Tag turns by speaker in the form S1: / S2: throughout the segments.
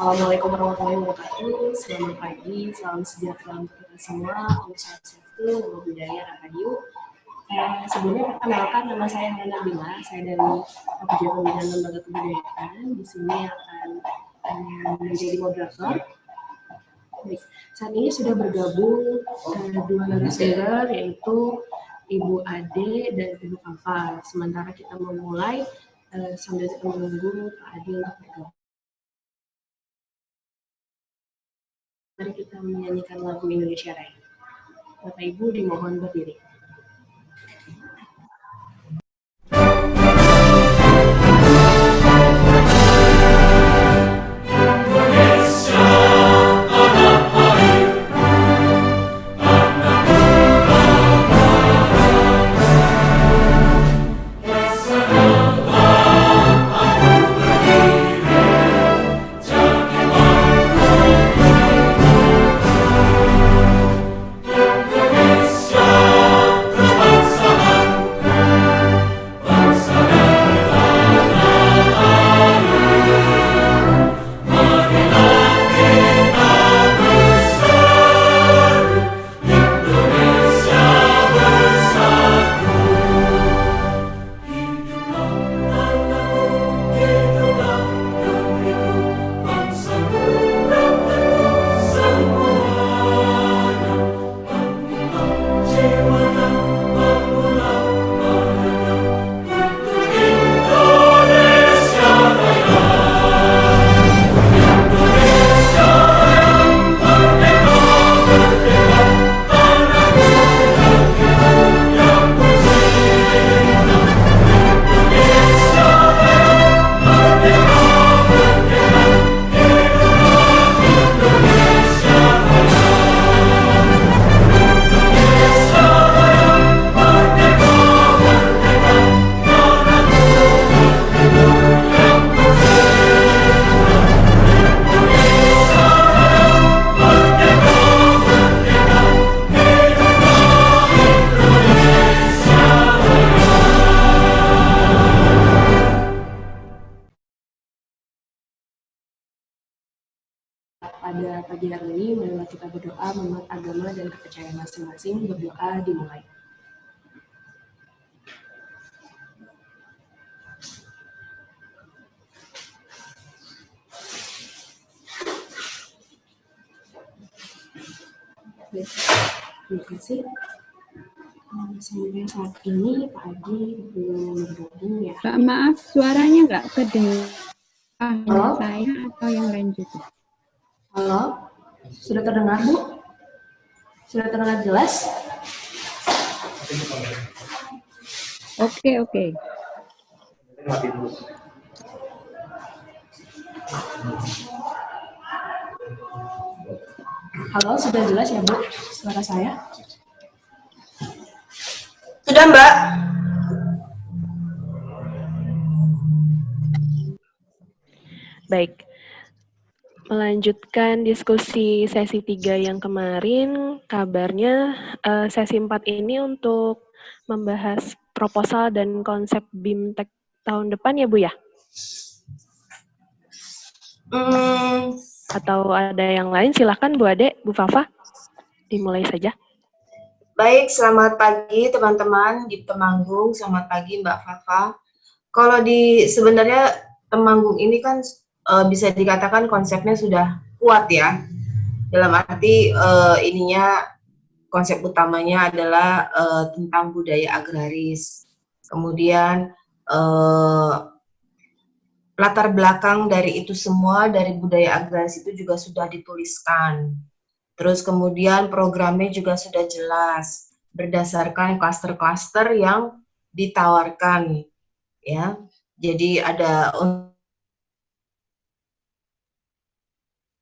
S1: Assalamualaikum warahmatullahi wabarakatuh. Selamat pagi, salam sejahtera untuk kita semua. Om Swastiastu, Namo Buddhaya, Rahayu. Sebelumnya perkenalkan, nama saya Hana Bila. Saya dari Fakultas Pembinaan Lembaga Kebudayaan. Di sini akan menjadi moderator. Baik, saat ini sudah bergabung dua narasumber, yaitu Ibu Ade dan Ibu Fafa. Sementara kita memulai sambil kita menunggu Pak Ade untuk bergabung. Mari kita menyanyikan lagu Indonesia Raya. Bapak Ibu dimohon berdiri. Pada pagi hari ini, marilah kita berdoa menurut agama dan kepercayaan masing-masing. Berdoa dimulai. Baik, terima kasih. Sampai saat ini Pak Adi belum bergabung ya.
S2: Pak, maaf, suaranya nggak kedengaran. Hanya saya atau yang lain juga?
S1: Halo, sudah terdengar Bu? Sudah terdengar jelas?
S2: Oke.
S1: Halo, sudah jelas ya Bu suara saya?
S3: Sudah Mbak.
S4: Baik. Melanjutkan diskusi sesi 3 yang kemarin, kabarnya sesi 4 ini untuk membahas proposal dan konsep BIMTEK tahun depan ya Bu ya? Atau ada yang lain? Silahkan Bu Ade, Bu Fafa, dimulai saja.
S3: Baik, selamat pagi teman-teman di Temanggung, selamat pagi Mbak Fafa. Kalau sebenarnya Temanggung ini kan bisa dikatakan konsepnya sudah kuat ya. Dalam arti konsep utamanya adalah tentang budaya agraris. Kemudian latar belakang dari itu semua, dari budaya agraris itu juga sudah dituliskan. Terus kemudian programnya juga sudah jelas berdasarkan klaster-klaster yang ditawarkan ya. Jadi ada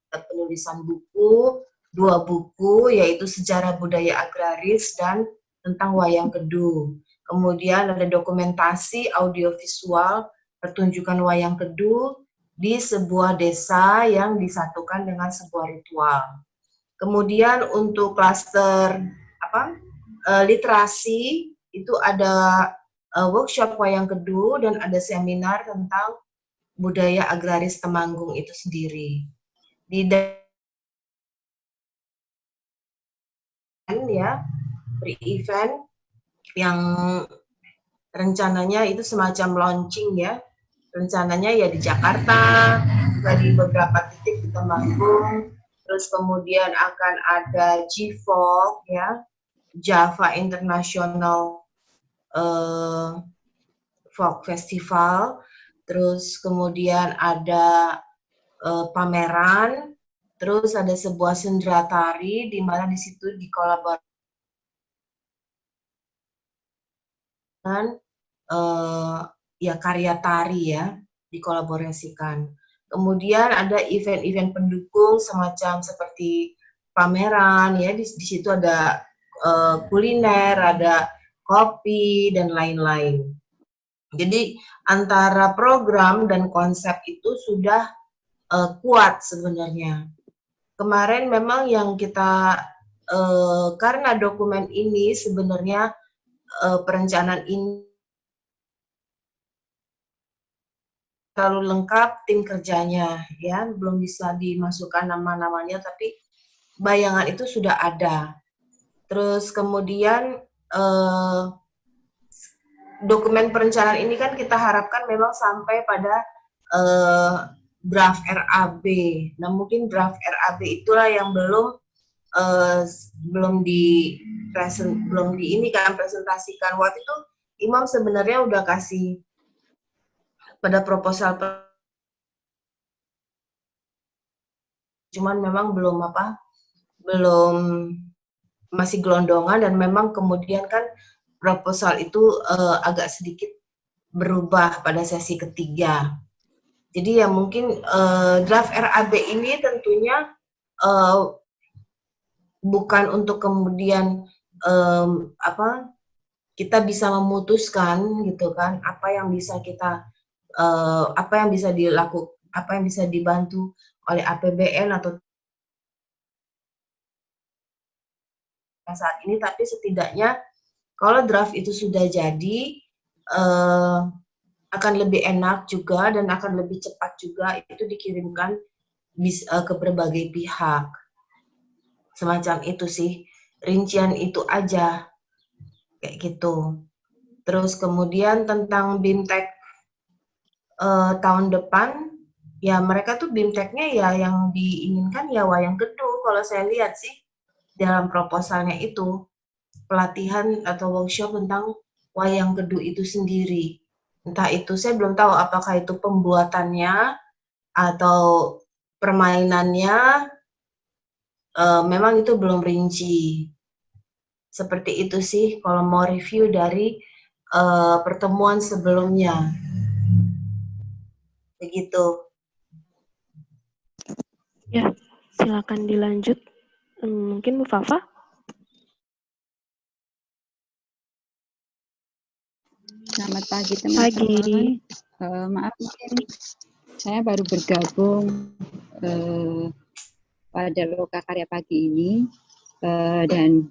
S3: penulisan buku, 2 buku, yaitu Sejarah Budaya Agraris dan tentang Wayang Kedu. Kemudian ada dokumentasi audiovisual pertunjukan Wayang Kedu di sebuah desa yang disatukan dengan sebuah ritual. Kemudian untuk klaster literasi itu ada workshop Wayang Kedu dan ada seminar tentang budaya agraris Temanggung itu sendiri. di ya pre-event yang rencananya itu semacam launching ya. Rencananya ya di Jakarta, di beberapa titik di Temanggung, terus kemudian akan ada GFOG ya, Java International Folk Festival, terus kemudian ada pameran, terus ada sebuah sendera tari di mana di situ dikolaborasikan ya karya tari ya, dikolaborasikan. Kemudian ada event-event pendukung semacam seperti pameran ya, di situ ada kuliner, ada kopi dan lain-lain. Jadi antara program dan konsep itu sudah kuat sebenarnya. Kemarin memang yang kita karena dokumen ini sebenarnya perencanaan ini terlalu lengkap tim kerjanya ya, belum bisa dimasukkan nama-namanya tapi bayangan itu sudah ada. Terus kemudian dokumen perencanaan ini kan kita harapkan memang sampai pada draft RAB. Nah, mungkin draft RAB itulah yang belum presentasikan. Waktu itu Imam sebenarnya udah kasih pada proposal, cuman memang belum masih gelondongan, dan memang kemudian kan proposal itu agak sedikit berubah pada sesi ketiga. Jadi ya mungkin draft RAB ini tentunya bukan untuk kemudian kita bisa memutuskan gitu kan apa yang bisa dilakukan, apa yang bisa dibantu oleh APBN atau saat ini, tapi setidaknya kalau draft itu sudah jadi akan lebih enak juga dan akan lebih cepat juga itu dikirimkan ke berbagai pihak. Semacam itu sih, rincian itu aja kayak gitu. Terus kemudian tentang BIMTEK tahun depan, ya mereka tuh BIMTEK-nya ya yang diinginkan ya wayang geduh kalau saya lihat sih dalam proposalnya itu, pelatihan atau workshop tentang wayang geduh itu sendiri. Entah itu saya belum tahu apakah itu pembuatannya atau permainannya, memang itu belum rinci. Seperti itu sih kalau mau review dari pertemuan sebelumnya. Begitu.
S4: Ya, silakan dilanjut. Mungkin Bu Fafa?
S2: Selamat pagi teman-teman. Maaf mungkin saya baru bergabung pada Lokakarya pagi ini dan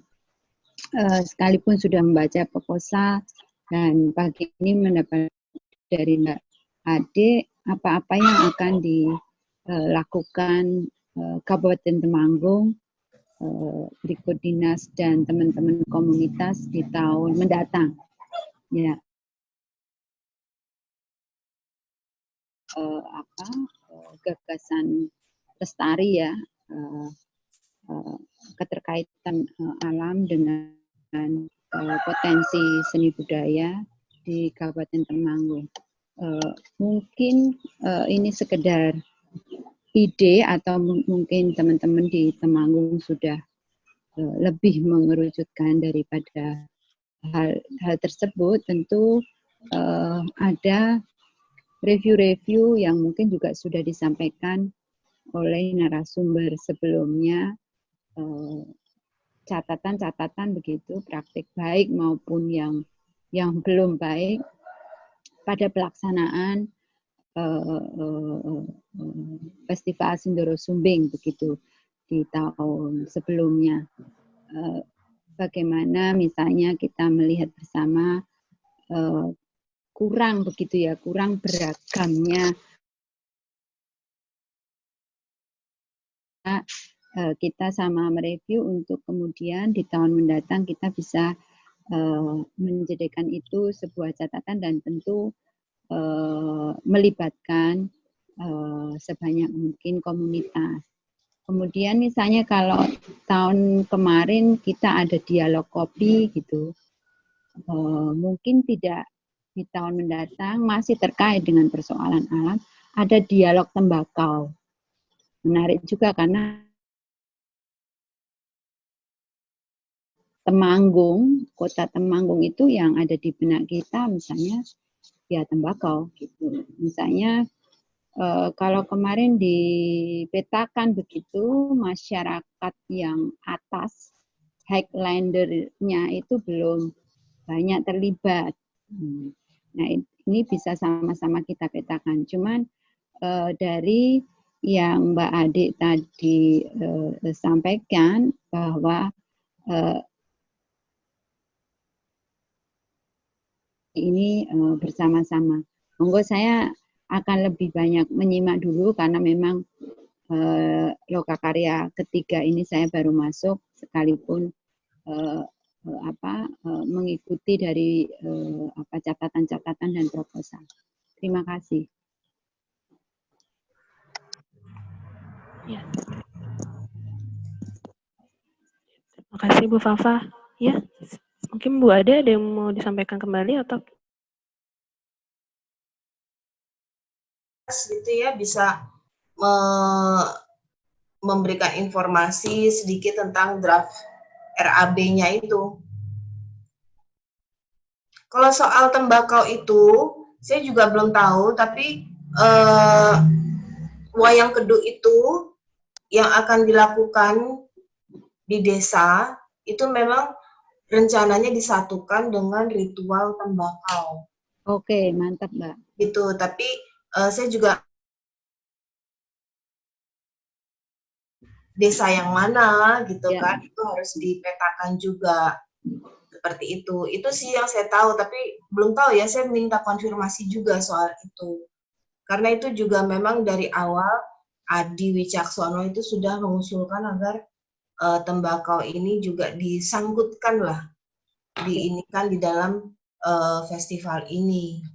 S2: sekalipun sudah membaca proposal dan pagi ini mendapat dari Mbak Ade apa-apa yang akan dilakukan Kabupaten Temanggung, berikut dinas dan teman-teman komunitas di tahun mendatang. Ya. Gagasan lestari ya, keterkaitan alam dengan potensi seni budaya di Kabupaten Temanggung. Mungkin ini sekedar ide atau mungkin teman-teman di Temanggung sudah lebih mengerucutkan daripada hal tersebut. Tentu ada review-review yang mungkin juga sudah disampaikan oleh narasumber sebelumnya, catatan-catatan begitu, praktik baik maupun yang belum baik pada pelaksanaan Festival Sindoro Sumbing begitu di tahun sebelumnya. Bagaimana misalnya kita melihat bersama kurang begitu ya, kurang beragamnya kita sama mereview untuk kemudian di tahun mendatang kita bisa menjadikan itu sebuah catatan dan tentu melibatkan sebanyak mungkin komunitas. Kemudian misalnya kalau tahun kemarin kita ada dialog kopi gitu, mungkin tidak di tahun mendatang masih terkait dengan persoalan alam, ada dialog tembakau. Menarik juga karena Temanggung, kota Temanggung itu yang ada di benak kita misalnya ya tembakau gitu. Misalnya kalau kemarin dipetakan begitu masyarakat yang atas Highlander-nya itu belum banyak terlibat. Nah ini bisa sama-sama kita petakan. Cuman dari yang Mbak Adik tadi sampaikan bahwa ini bersama-sama. Monggo saya akan lebih banyak menyimak dulu karena memang lokakarya ketiga ini saya baru masuk sekalipun mengikuti dari catatan-catatan dan proposal. Terima kasih.
S4: Ya. Terima kasih Bu Fafa. Ya, mungkin Bu Ade ada yang mau disampaikan kembali atau
S3: gitu ya, bisa memberikan informasi sedikit tentang draft RAB-nya itu. Kalau soal tembakau itu, saya juga belum tahu, tapi wayang kedu itu yang akan dilakukan di desa, itu memang rencananya disatukan dengan ritual tembakau.
S2: Oke, mantap Mbak.
S3: Gitu, tapi saya juga desa yang mana gitu ya. Kan, itu harus dipetakan juga seperti itu. Itu sih yang saya tahu, tapi belum tahu ya, saya minta konfirmasi juga soal itu. Karena itu juga memang dari awal Adi Wicaksono itu sudah mengusulkan agar tembakau ini juga disanggutkan lah, diinikan di dalam festival ini.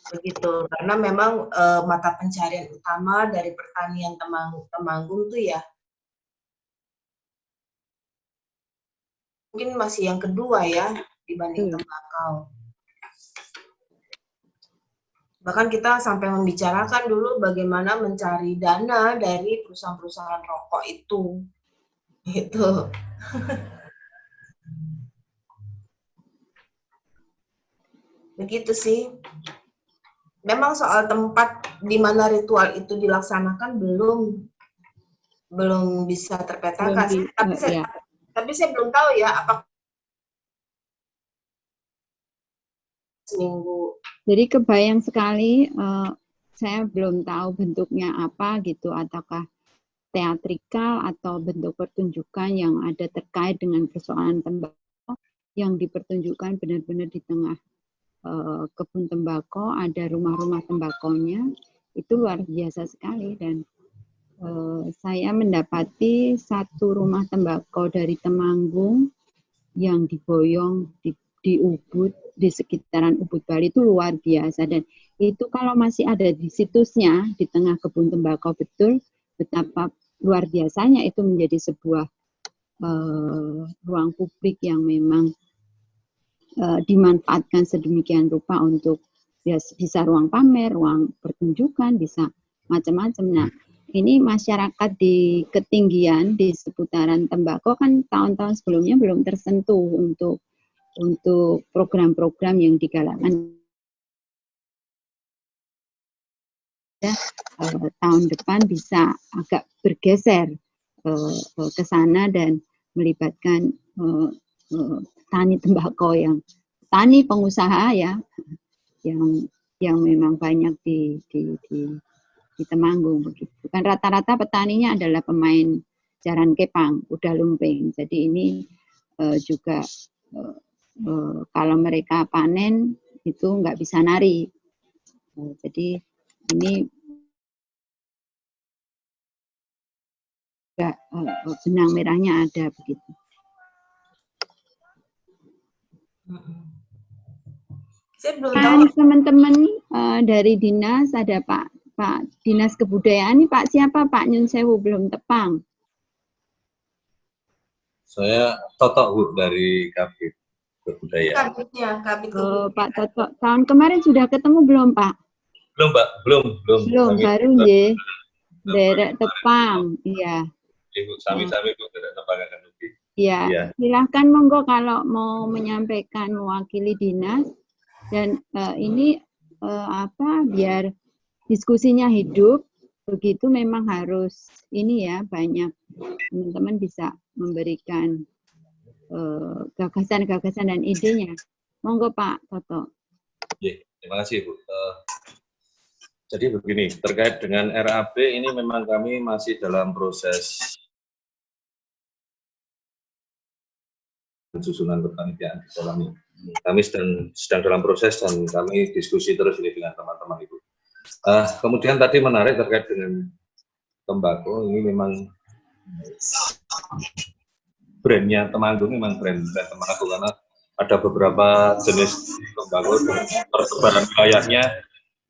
S3: Begitu, karena memang mata pencarian utama dari pertanian Temanggung tuh ya mungkin masih yang kedua ya dibanding tembakau. Bahkan kita sampai membicarakan dulu bagaimana mencari dana dari perusahaan-perusahaan rokok itu. Gitu. Begitu sih. Memang soal tempat di mana ritual itu dilaksanakan belum bisa terpetakan. Tapi saya belum tahu ya apakah seminggu.
S2: Jadi kebayang sekali, saya belum tahu bentuknya apa gitu, ataukah teatrikal atau bentuk pertunjukan yang ada terkait dengan persoalan tembakau yang dipertunjukkan benar-benar di tengah kebun tembakau, ada rumah-rumah tembakonya, itu luar biasa sekali. Dan saya mendapati satu rumah tembakau dari Temanggung yang diboyong di Ubud, di sekitaran Ubud Bali itu luar biasa. Dan itu kalau masih ada di situsnya di tengah kebun tembakau, betul betapa luar biasanya itu menjadi sebuah ruang publik yang memang dimanfaatkan sedemikian rupa untuk ya, bisa ruang pamer, ruang pertunjukan, bisa macam-macam. Nah, ini masyarakat di ketinggian di seputaran tembakau kan tahun-tahun sebelumnya belum tersentuh untuk program-program yang digalakkan. Tahun depan bisa agak bergeser ke sana dan melibatkan tani tembakau yang tani pengusaha ya yang memang banyak di Temanggung begitu. Kan rata-rata petaninya adalah pemain jaran kepang, udah lumping. Jadi ini juga kalau mereka panen itu nggak bisa nari. Jadi ini benang merahnya ada begitu.
S3: Saya belum tahu.
S2: Dan teman-teman dari dinas ada Pak Dinas Kebudayaan ini Pak siapa Pak Nyun Sewu belum tepang.
S5: Saya Toto Bu dari Kabit Kebudayaan.
S3: Kabitnya, Kabit
S2: Oh,
S3: Kebudayaan.
S2: Pak Toto, tahun kemarin sudah ketemu belum Pak?
S5: Belum Pak, belum.
S2: Belum,
S5: Kami
S2: baru ya. Derek tepang, iya.
S5: Ibu sami-sami Bu tidak tepang akan lebih.
S2: Iya,
S5: Iya.
S2: silahkan monggo kalau mau menyampaikan mewakili dinas dan ini biar diskusinya hidup begitu memang harus ini ya banyak teman-teman bisa memberikan gagasan-gagasan dan idenya. Monggo Pak Toto.
S5: Ya, terima kasih Bu. Jadi begini, terkait dengan RAP ini memang kami masih dalam proses susunan kepanitiaan di dalamnya. Kami sedang dalam proses dan kami diskusi terus ini dengan teman-teman Ibu. Kemudian tadi menarik terkait dengan tembakau, ini memang brandnya Temanggung, memang brand Temanggung karena ada beberapa jenis tembakau persebaran wilayahnya,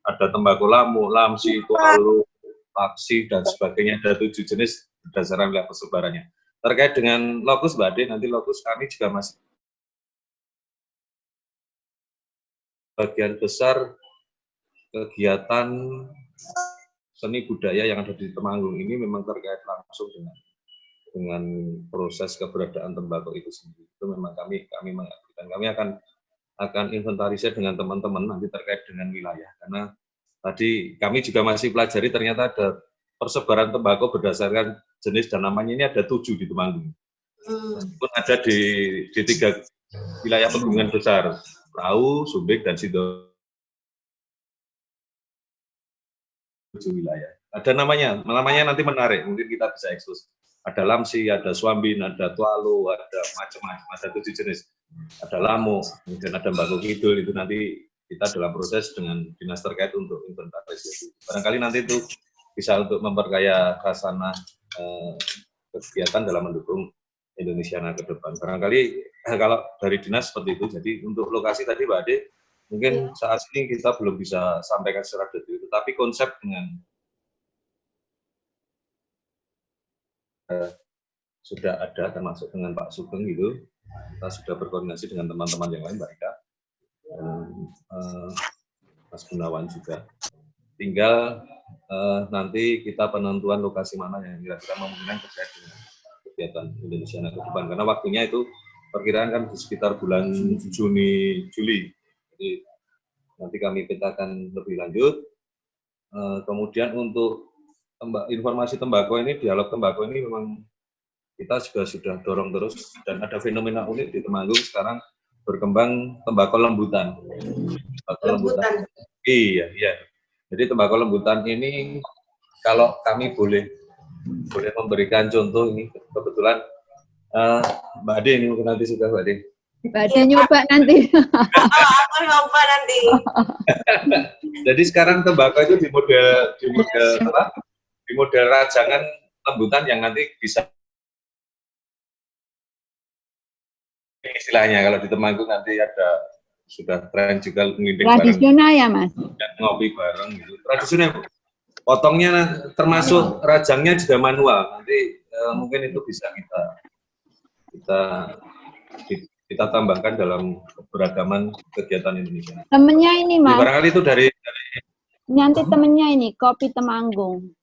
S5: ada tembakau lamu, lamsi, tualu, paksi dan sebagainya, ada 7 jenis berdasarkan wilayah persebarannya. Terkait dengan lokus Mbak Ade, nanti lokus kami juga masih bagian besar kegiatan seni budaya yang ada di Temanggung ini memang terkait langsung dengan proses keberadaan tembakau itu sendiri. Itu memang kami mengajukan. Kami akan inventarisir dengan teman-teman nanti terkait dengan wilayah. Karena tadi kami juga masih pelajari ternyata ada persebaran tembakau berdasarkan jenis dan namanya ini ada 7 di Temanggung. Meskipun ada di 3 wilayah pegunungan besar, Perahu, Sumbing, dan Sido. 7 wilayah. Ada namanya nanti menarik, mungkin kita bisa ekspos. Ada lamsi, ada swambin, ada tualu, ada macam-macam, ada 7 jenis. Ada lamu, kemudian ada mbako kidul, itu nanti kita dalam proses dengan dinas terkait untuk inventarisasi. Barangkali nanti itu bisa untuk memperkaya khasanah kegiatan dalam mendukung Indonesiana ke depan. Barangkali kalau dari dinas seperti itu, jadi untuk lokasi tadi Mbak Ade, mungkin saat ini kita belum bisa sampaikan secara detail, tetapi konsep dengan sudah ada, termasuk dengan Pak Sugeng gitu, kita sudah berkoordinasi dengan teman-teman yang lain, Mbak Ika, dan Mas Gunawan juga. Tinggal nanti kita penentuan lokasi mana yang kira-kira memungkinkan terkait dengan kegiatan Indonesia ke depan, karena waktunya itu perkiraan kan di sekitar bulan Juni, Juli. Jadi nanti kami petakan lebih lanjut. Kemudian untuk informasi tembakau ini, dialog tembakau ini memang kita juga sudah dorong terus, dan ada fenomena unik di Temanggung sekarang berkembang tembakau lembutan. Lembutan. Iya. Jadi tembakau lembutan ini kalau kami boleh memberikan contoh ini, kebetulan Mbak Ade ini mungkin nanti sudah Mbak Ade.
S2: Mbak Ade nyoba nanti.
S3: Aku nyoba nanti.
S5: Jadi sekarang tembakau itu di model rajangan lembutan yang nanti bisa istilahnya kalau di Temanggung nanti ada sudah tren juga ngelinding bareng.
S2: Tradisional ya Mas?
S5: Dan ngopi bareng gitu. Tradisional. Potongnya termasuk rajangnya juga manual. Nanti mungkin itu bisa kita tambahkan dalam keberagaman kegiatan Indonesia.
S2: Temennya ini Mas.
S5: Barangkali itu dari
S2: nanti temennya ini kopi Temanggung.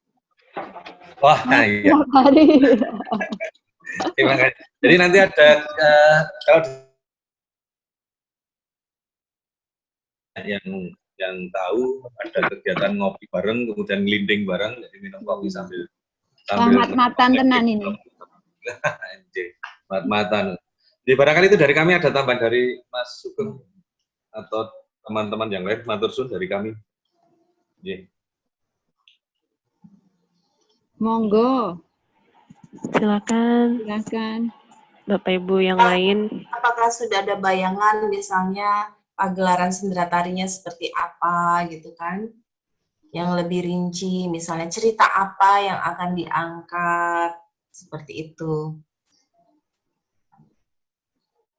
S5: Wah, iya. Terima kasih. Jadi nanti ada kalau yang tahu ada kegiatan ngopi bareng, kemudian ngelinding bareng, jadi minum kopi sambil
S2: mat-matan tenan ini.
S5: Mat-matan. Jadi barangkali itu dari kami, ada tambahan dari Mas Sugeng atau teman-teman yang lain, matur suwun dari kami. Yeah.
S2: Monggo.
S4: Silakan. Bapak Ibu yang lain.
S3: Apakah sudah ada bayangan misalnya pagelaran sendera tarinya seperti apa gitu kan? Yang lebih rinci, misalnya cerita apa yang akan diangkat Seperti itu.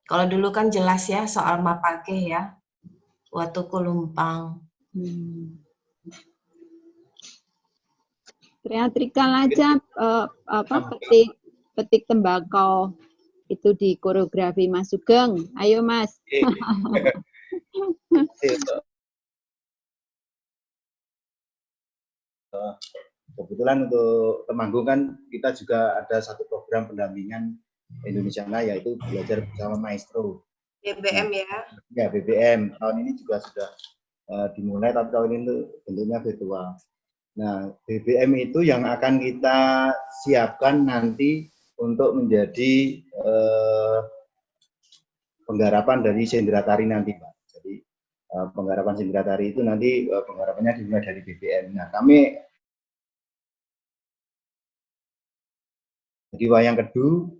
S3: Kalau dulu kan jelas ya soal Mapake ya, Watuku Lumpang.
S2: Teatrikal aja petik tembakau itu di koreografi Mas Sugeng. Ayo Mas.
S6: Kebetulan untuk Temanggung kan kita juga ada satu program pendampingan Indonesia yaitu belajar bersama maestro.
S3: BBM ya?
S6: Ya, BBM. Tahun ini juga sudah dimulai, tapi tahun ini bentuknya virtual. Nah, BBM itu yang akan kita siapkan nanti untuk menjadi penggarapan dari Sendera Tari nanti, Pak. Jadi penggarapan Sendera Tari itu nanti penggarapannya dimulai dari BBM. Nah, kami di Wayang Kedu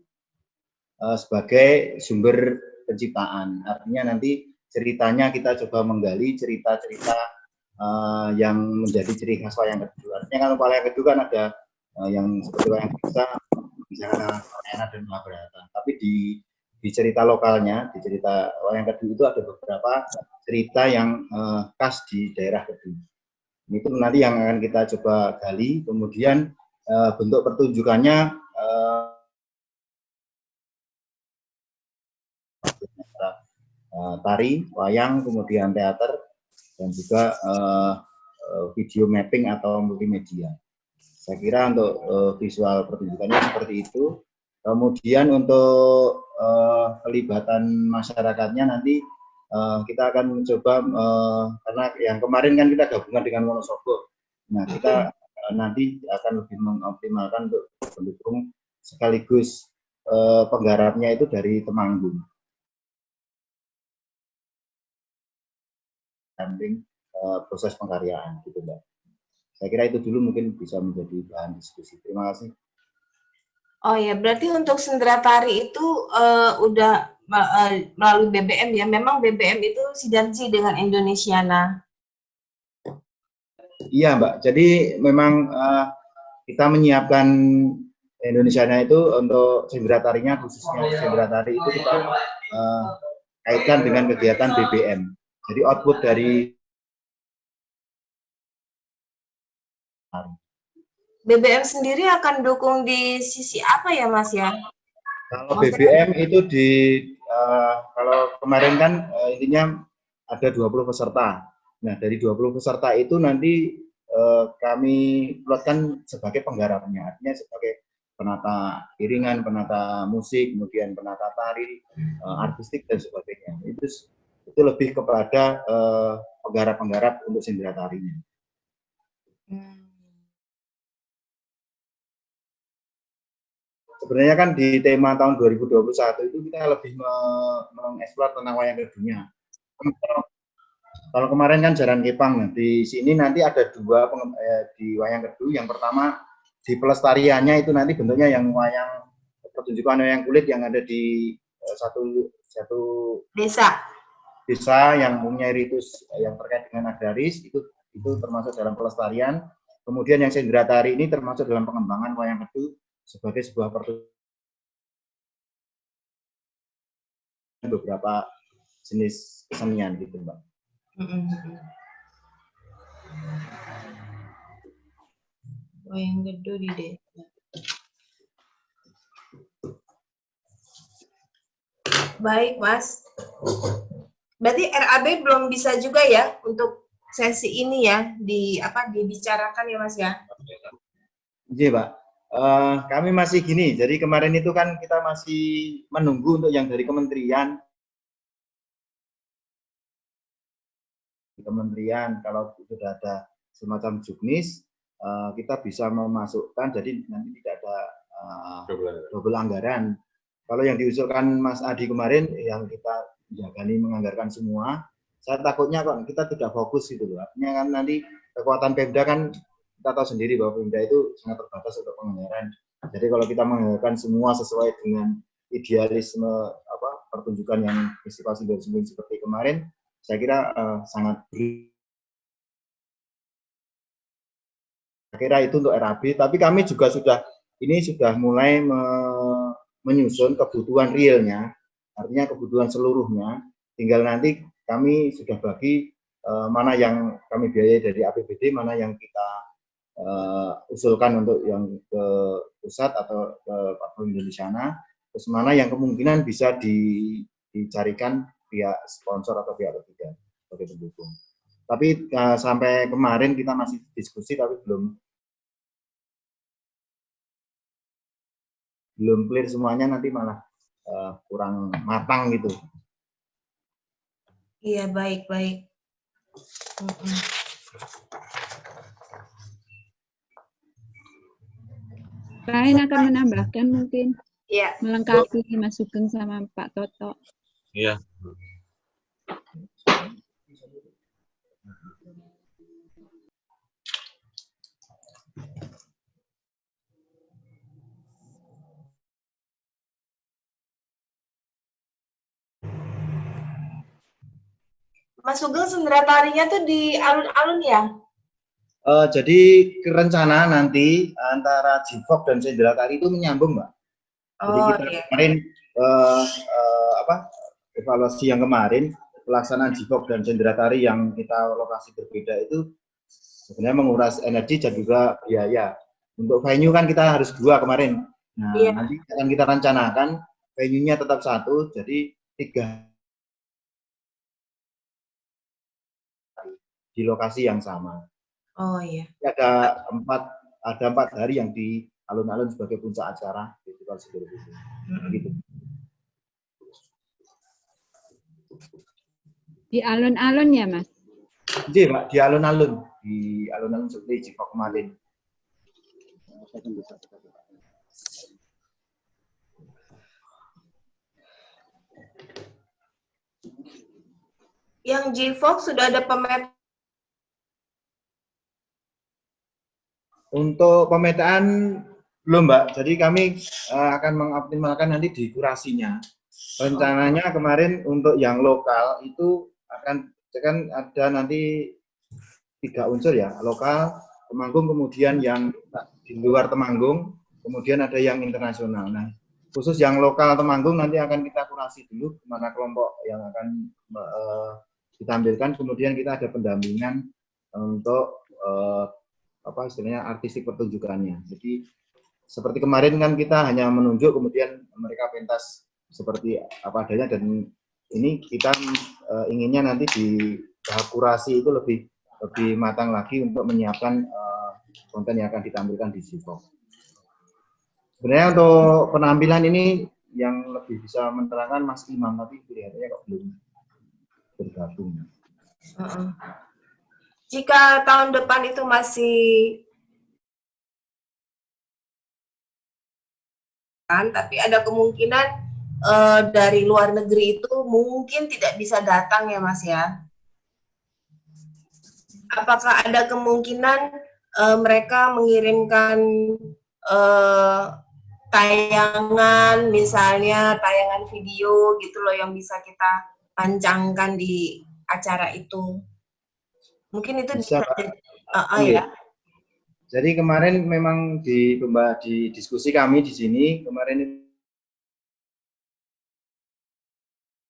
S6: sebagai sumber penciptaan. Artinya nanti ceritanya kita coba menggali cerita-cerita yang menjadi ciri khas Wayang Kedu. Artinya kalau Wayang Kedu kan ada yang seperti Wayang Desa, misalnya Ramayana dan Mahabharata. Tapi di cerita lokalnya, di cerita Wayang Kedu itu ada beberapa cerita yang khas di daerah Kedu. Itu nanti yang akan kita coba gali. Kemudian bentuk pertunjukannya tari, wayang, kemudian teater, dan juga video mapping atau multimedia. Saya kira untuk visual pertunjukannya seperti itu. Kemudian untuk pelibatan masyarakatnya nanti kita akan mencoba, karena yang kemarin kan kita gabungan dengan Wonosobo. Nah, kita nanti akan lebih mengoptimalkan untuk mendukung sekaligus penggarapnya itu dari Temanggung. Samping proses pengkaryaan gitu, Mbak. Saya kira itu dulu mungkin bisa menjadi bahan diskusi. Terima kasih.
S3: Oh ya, berarti untuk Sendera Tari itu udah melalui BBM ya. Memang BBM itu sinergi dengan Indonesiana.
S6: Iya, Mbak. Jadi memang kita menyiapkan Indonesiana itu untuk Sendera Tarinya, khususnya Sendera Tari itu kita kaitkan dengan kegiatan BBM. Jadi output dari
S3: BBM sendiri akan dukung di sisi apa ya, Mas ya?
S6: Kalau BBM itu kalau kemarin kan intinya ada 20 peserta. Nah, dari 20 peserta itu nanti kami plotkan sebagai penggarapnya, artinya sebagai penata iringan, penata musik, kemudian penata tari, artistik dan sebagainya. Itu lebih kepada penggarap-penggarap untuk Sendera Tarinya. Sebenarnya kan di tema tahun 2021 itu kita lebih mengeksplor tentang wayang kedunya. Kalau kemarin kan Jaran Kepang, nah di sini nanti ada dua di wayang kedu. Yang pertama di pelestariannya itu nanti bentuknya yang wayang pertunjukan wayang kulit yang ada di satu desa yang punya ritus yang terkait dengan agraris, itu termasuk dalam pelestarian. Kemudian yang Sendera Tari ini termasuk dalam pengembangan wayang kedu sebagai sebuah pertunjukan beberapa jenis kesenian gitu, Mbak.
S3: Wayang kedu di desa. Baik, Mas. Berarti RAB belum bisa juga ya untuk sesi ini ya dibicarakan ya, Mas ya?
S6: Iya, Pak. Kami masih gini, jadi kemarin itu kan kita masih menunggu untuk yang dari kementerian kalau sudah ada semacam juknis, kita bisa memasukkan, jadi nanti tidak ada double anggaran. Kalau yang diusulkan Mas Adi kemarin, yang kita gali menganggarkan semua, saya takutnya kok kita tidak fokus gitu loh. Artinya kan nanti kekuatan Pemda kan kita tahu sendiri bahwa Pemda itu sangat terbatas untuk penganggaran. Jadi kalau kita menganggarkan semua sesuai dengan idealisme pertunjukan yang festival simbol-simbol seperti kemarin, saya kira sangat saya kira itu untuk RAB, tapi kami juga sudah ini sudah mulai menyusun kebutuhan realnya, artinya kebutuhan seluruhnya. Tinggal nanti kami sudah bagi mana yang kami biayai dari APBD, mana yang kita usulkan untuk yang ke pusat atau ke Pak Pemimpin di sana, terus mana yang kemungkinan bisa dicarikan pihak sponsor atau pihak ketiga sebagai pendukung. Tapi sampai kemarin kita masih diskusi, tapi belum clear semuanya, nanti malah kurang matang gitu.
S3: Iya, baik.
S2: Lain akan menambahkan mungkin,
S3: Iya.
S2: melengkapi Mas Sugeng sama Pak Toto.
S5: Iya.
S3: Mas Sugeng sendera tarinya tuh di alun-alun ya?
S6: Jadi rencana nanti antara Jivok dan sendera tari itu menyambung, Mbak. Jadi kita kemarin evaluasi yang kemarin pelaksanaan Jivok dan sendera tari yang kita lokasi berbeda itu sebenarnya menguras energi dan juga biaya. Untuk venue kan kita harus 2 kemarin. Nah, nanti akan kita rencanakan venue-nya tetap 1, jadi 3 di lokasi yang sama.
S3: Oh iya.
S6: Ada 4 hari yang di alun-alun sebagai puncak acara festival Sidul itu. Gitu.
S2: Di alun-alun ya, Mas?
S6: Iya, Pak, di alun-alun seperti Jivok kemarin.
S3: Yang Jivok sudah ada pemetaan.
S6: Untuk pemetaan belum, Mbak. Jadi kami akan mengoptimalkan nanti di kurasinya. Rencananya kemarin untuk yang lokal itu akan ada nanti 3 unsur ya, lokal, Temanggung, kemudian yang di luar Temanggung, kemudian ada yang internasional. Nah, khusus yang lokal Temanggung nanti akan kita kurasi dulu mana kelompok yang akan ditampilkan, kemudian kita ada pendampingan untuk istilahnya artistik pertunjukannya. Jadi seperti kemarin kan kita hanya menunjuk, kemudian mereka pentas seperti apa adanya, dan ini kita inginnya nanti di tahap kurasi itu lebih matang lagi untuk menyiapkan konten yang akan ditampilkan di Jivok. Sebenarnya untuk penampilan ini yang lebih bisa menerangkan Mas Imam, tapi kelihatannya kok belum bergabung.
S3: Jika tahun depan itu masih tapi ada kemungkinan dari luar negeri itu mungkin tidak bisa datang ya, Mas ya. Apakah ada kemungkinan mereka mengirimkan tayangan, misalnya tayangan video gitu loh yang bisa kita pancangkan di acara itu? Mungkin itu bisa ya.
S6: Jadi kemarin memang di diskusi kami di sini kemarin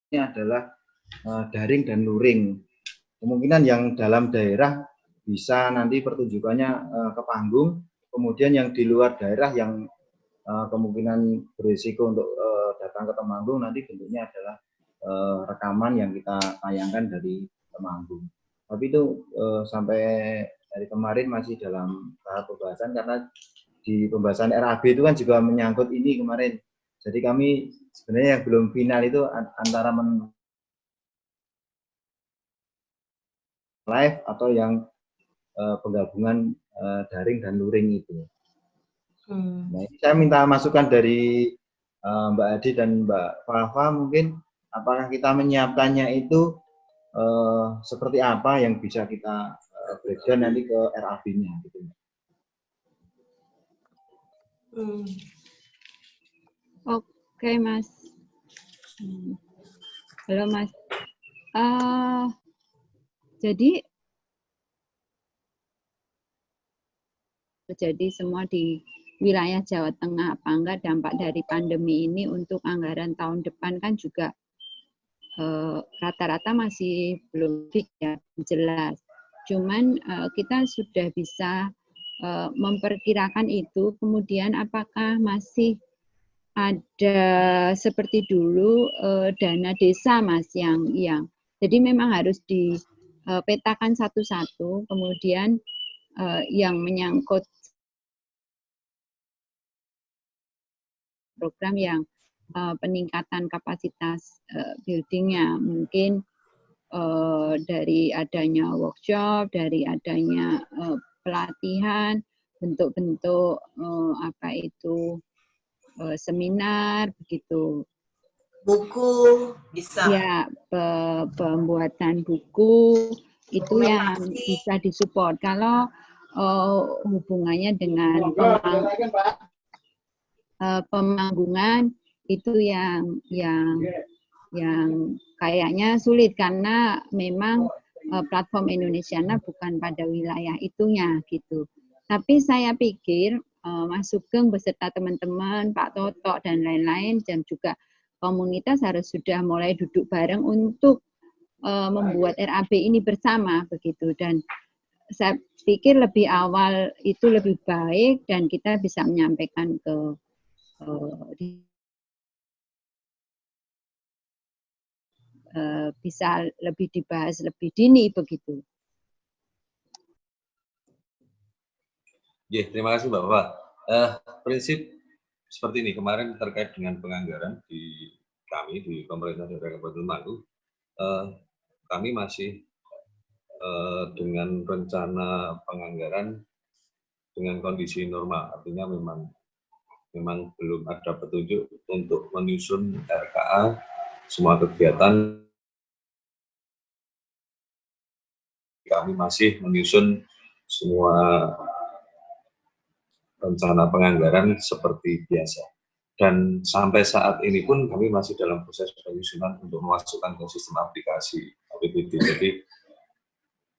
S6: ini adalah daring dan luring. Kemungkinan yang dalam daerah bisa nanti pertunjukannya ke panggung, kemudian yang di luar daerah yang kemungkinan berisiko untuk datang ke Temanggung nanti bentuknya adalah rekaman yang kita tayangkan dari Temanggung. Tapi itu sampai dari kemarin masih dalam tahap pembahasan, karena di pembahasan RAB itu kan juga menyangkut ini kemarin. Jadi kami sebenarnya yang belum final itu antara live atau yang penggabungan daring dan luring itu. Nah, saya minta masukan dari Mbak Adi dan Mbak Fafa, mungkin apakah kita menyiapkannya itu seperti apa yang bisa kita breakdown nanti ke RAB-nya gitu.
S2: Oke, Mas. Halo, Mas. Jadi terjadi semua di wilayah Jawa Tengah apa enggak dampak dari pandemi ini untuk anggaran tahun depan kan juga rata-rata masih belum fix ya, jelas. Cuman kita sudah bisa memperkirakan itu, kemudian apakah masih ada seperti dulu dana desa Mas yang jadi memang harus dipetakan satu-satu, kemudian yang menyangkut program yang peningkatan kapasitas buildingnya, mungkin dari adanya workshop, dari adanya pelatihan, bentuk-bentuk apa itu seminar begitu.
S3: Buku bisa.
S2: Ya, pembuatan buku itu yang bisa disupport. Kalau hubungannya dengan pemanggungan itu yang kayaknya sulit karena memang platform Indonesiana bukan pada wilayah itunya gitu. Tapi saya pikir Mas Sugeng beserta teman-teman, Pak Toto dan lain-lain dan juga komunitas harus sudah mulai duduk bareng untuk membuat RAB ini bersama begitu, dan saya pikir lebih awal itu lebih baik dan kita bisa menyampaikan ke bisa lebih dibahas lebih dini begitu.
S5: Ya, terima kasih Bapak. Prinsip seperti ini kemarin terkait dengan penganggaran di kami di pemerintah daerah Kabupaten Maluku, kami masih dengan rencana penganggaran dengan kondisi normal, artinya memang belum ada petunjuk untuk menyusun RKA semua kegiatan. Kami masih menyusun semua rencana penganggaran seperti biasa. Dan sampai saat ini pun kami masih dalam proses penyusunan untuk memasukkan ke sistem aplikasi APBD.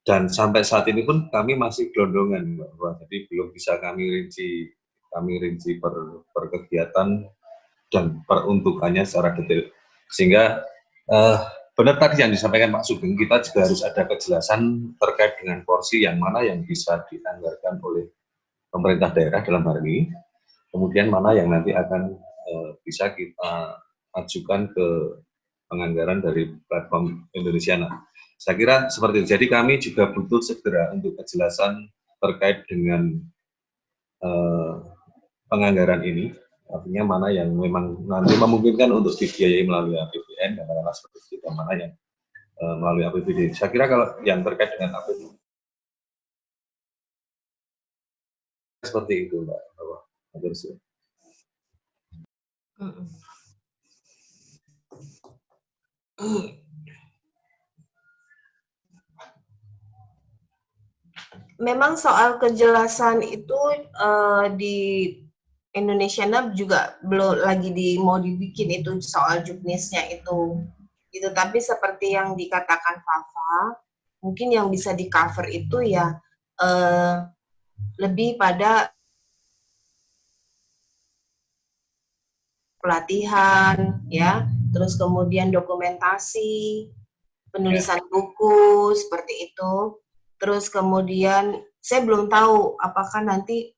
S5: Dan sampai saat ini pun kami masih gelondongan, Mbak. Jadi belum bisa kami rinci per kegiatan dan peruntukannya secara detail. Sehingga benar tadi yang disampaikan Pak Sugeng, kita juga harus ada kejelasan terkait dengan porsi yang mana yang bisa dianggarkan oleh pemerintah daerah dalam hal ini, kemudian mana yang nanti akan bisa kita ajukan ke penganggaran dari platform Indonesiana. Saya kira seperti itu. Jadi kami juga butuh segera untuk kejelasan terkait dengan penganggaran ini, artinya mana yang memang nanti memungkinkan untuk dibiayai melalui APBN, katakanlah seperti itu, mana yang melalui APBD. Saya kira kalau yang terkait dengan APBD seperti itu, Mbak.
S3: Memang soal kejelasan itu di Indonesia juga belum lagi mau dibikin itu soal juknisnya itu. Gitu, tapi seperti yang dikatakan Fafa, mungkin yang bisa di cover itu ya lebih pada pelatihan ya, terus kemudian dokumentasi, penulisan buku seperti itu. Terus kemudian saya belum tahu apakah nanti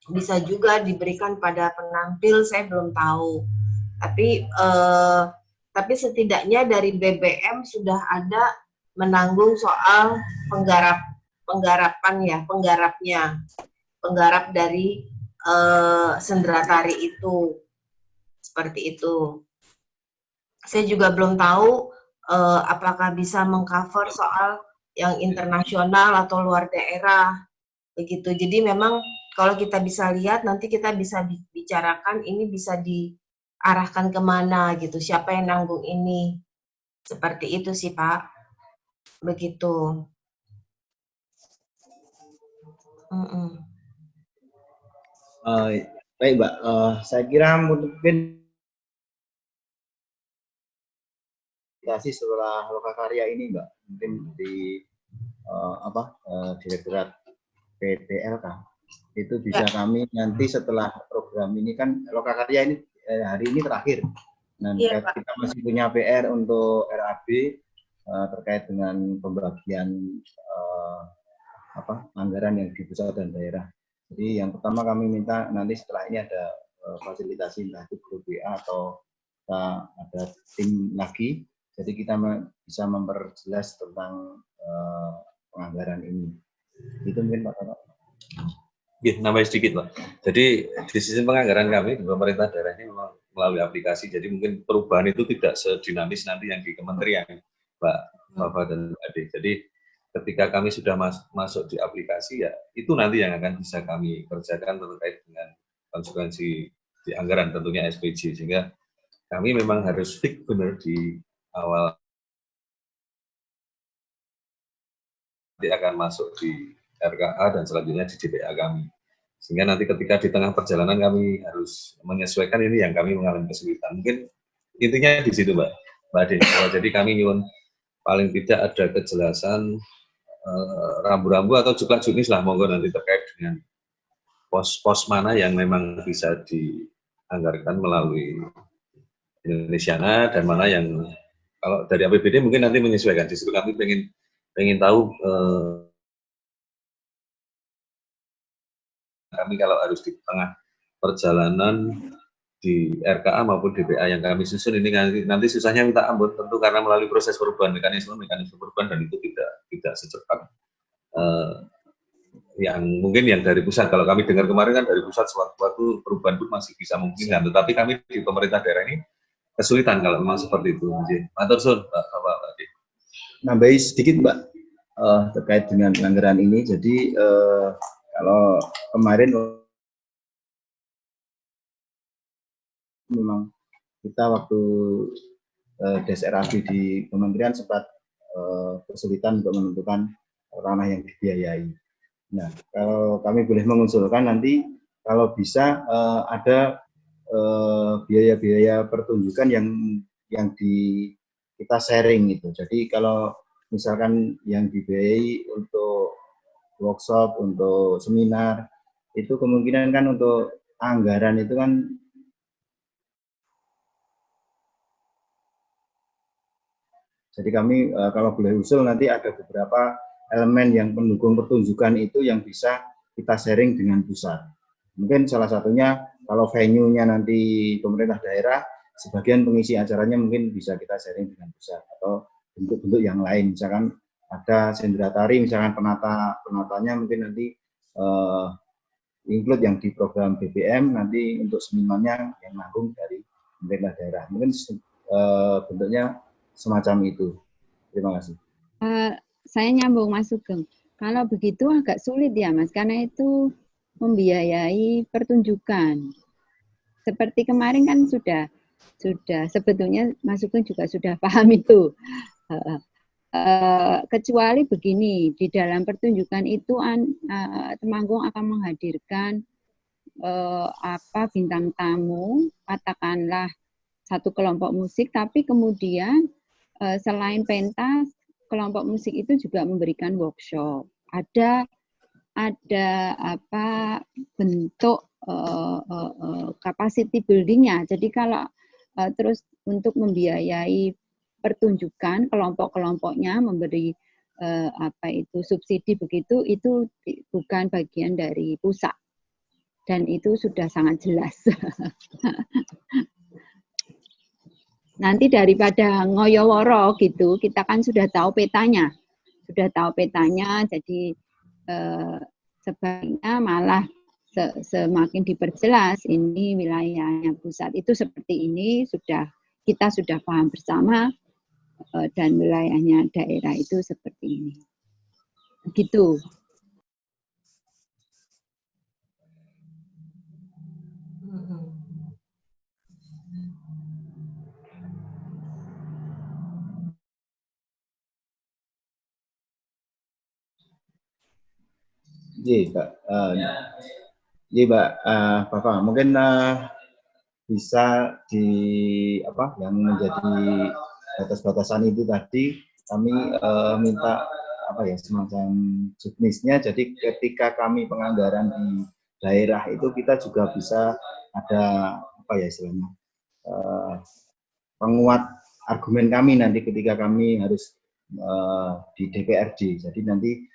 S3: bisa juga diberikan pada penampil, saya belum tahu. Tapi setidaknya dari BBM sudah ada menanggung soal penggarap dari sendera tari itu, seperti itu. Saya juga belum tahu apakah bisa mengcover soal yang internasional atau luar daerah, begitu. Jadi memang kalau kita bisa lihat nanti kita bisa bicarakan ini bisa diarahkan kemana gitu, siapa yang nanggung ini, seperti itu sih Pak, begitu.
S6: Baik Mbak, saya kira mungkin setelah Lokakarya ini Mbak, mungkin di Direktorat PPLK itu bisa kami nanti setelah program ini kan Lokakarya ini hari ini terakhir. Nah, kita masih punya PR untuk RAB terkait dengan pembagian anggaran yang di pusat dan daerah. Jadi yang pertama kami minta nanti setelah ini ada fasilitasi entah itu grup WA atau ada tim lagi. Jadi kita bisa memperjelas tentang penganggaran ini. Itu mungkin Pak Toto.
S5: Ya, nambah sedikit Pak. Jadi di sisi penganggaran kami di pemerintah daerah ini memang melalui aplikasi. Jadi mungkin perubahan itu tidak sedinamis nanti yang di kementerian, Pak Bapak dan Ade. Jadi ketika kami sudah masuk di aplikasi, ya itu nanti yang akan bisa kami kerjakan terkait dengan konsekuensi di anggaran, tentunya SPJ. Sehingga kami memang harus fix benar di awal nanti akan masuk di RKA dan selanjutnya di DPA kami. Sehingga nanti ketika di tengah perjalanan kami harus menyesuaikan, ini yang kami mengalami kesulitan. Mungkin intinya di situ Mbak Ade. Jadi kami nyuwun paling tidak ada kejelasan rambu-rambu atau juklak-juknis lah monggo nanti terkait dengan pos-pos mana yang memang bisa dianggarkan melalui Indonesiana dan mana yang kalau dari APBD mungkin nanti menyesuaikan. Justru kami pengen tahu kami kalau harus di tengah perjalanan di RKA maupun DPA yang kami susun ini nanti susahnya minta ampun, tentu karena melalui proses perubahan mekanisme perubahan dan itu tidak secepat yang mungkin yang dari pusat. Kalau kami dengar kemarin kan dari pusat sewaktu-waktu perubahan pun masih bisa memungkinkan, tetapi kami di pemerintah daerah ini kesulitan kalau memang seperti itu. Matur suwun Pak.
S6: Nambahi sedikit Mbak terkait dengan anggaran ini. Jadi kalau kemarin memang kita waktu Des RAB di kementerian sempat kesulitan untuk menentukan ranah yang dibiayai. Nah, kalau kami boleh mengusulkan nanti kalau bisa ada biaya-biaya pertunjukan yang kita sharing itu. Jadi kalau misalkan yang dibiayai untuk workshop, untuk seminar, itu kemungkinan kan untuk anggaran itu kan jadi kami kalau boleh usul nanti ada beberapa elemen yang pendukung pertunjukan itu yang bisa kita sharing dengan pusat. Mungkin salah satunya kalau venue-nya nanti pemerintah daerah, sebagian pengisi acaranya mungkin bisa kita sharing dengan pusat atau bentuk-bentuk yang lain, misalkan ada sendera tari, misalkan penatanya mungkin nanti include yang di program BBM, nanti untuk senimannya yang nanggung dari pemerintah daerah. Mungkin bentuknya semacam itu. Terima kasih.
S2: Saya nyambung Mas Sugeng. Kalau begitu agak sulit ya Mas, karena itu membiayai pertunjukan. Seperti kemarin kan sudah sebetulnya Mas Sugeng juga sudah paham itu. Kecuali begini, di dalam pertunjukan itu Temanggung akan menghadirkan bintang tamu, katakanlah satu kelompok musik, tapi kemudian selain pentas, kelompok musik itu juga memberikan workshop. Ada bentuk capacity building-nya. Jadi kalau terus untuk membiayai pertunjukan, kelompok-kelompoknya memberi subsidi begitu, itu bukan bagian dari pusat. Dan itu sudah sangat jelas. Nanti daripada ngoyo-woro gitu, kita kan sudah tahu petanya. Jadi sebaiknya malah semakin diperjelas ini wilayahnya pusat itu seperti ini, kita sudah paham bersama, dan wilayahnya daerah itu seperti ini. Begitu.
S6: Iya, Mbak Bapak, mungkin bisa yang menjadi batas-batasan itu tadi kami minta semacam juknisnya. Jadi ketika kami penganggaran di daerah itu kita juga bisa ada apa ya istilahnya penguat argumen kami nanti ketika kami harus di DPRD. Jadi nanti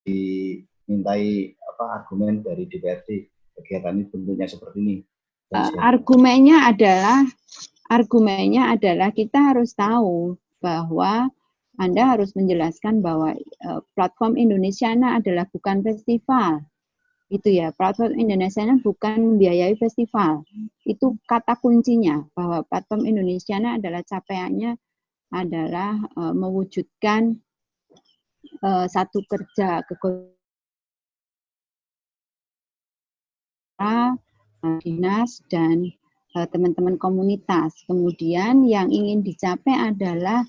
S6: dimintai argumen dari DPRD kegiatan ini bentuknya seperti ini.
S2: Argumennya adalah kita harus tahu bahwa Anda harus menjelaskan bahwa platform Indonesiana adalah bukan festival. Itu ya, platform Indonesiana bukan membiayai festival. Itu kata kuncinya, bahwa platform Indonesiana adalah capaiannya adalah mewujudkan satu kerja dinas dan teman-teman komunitas. Kemudian yang ingin dicapai adalah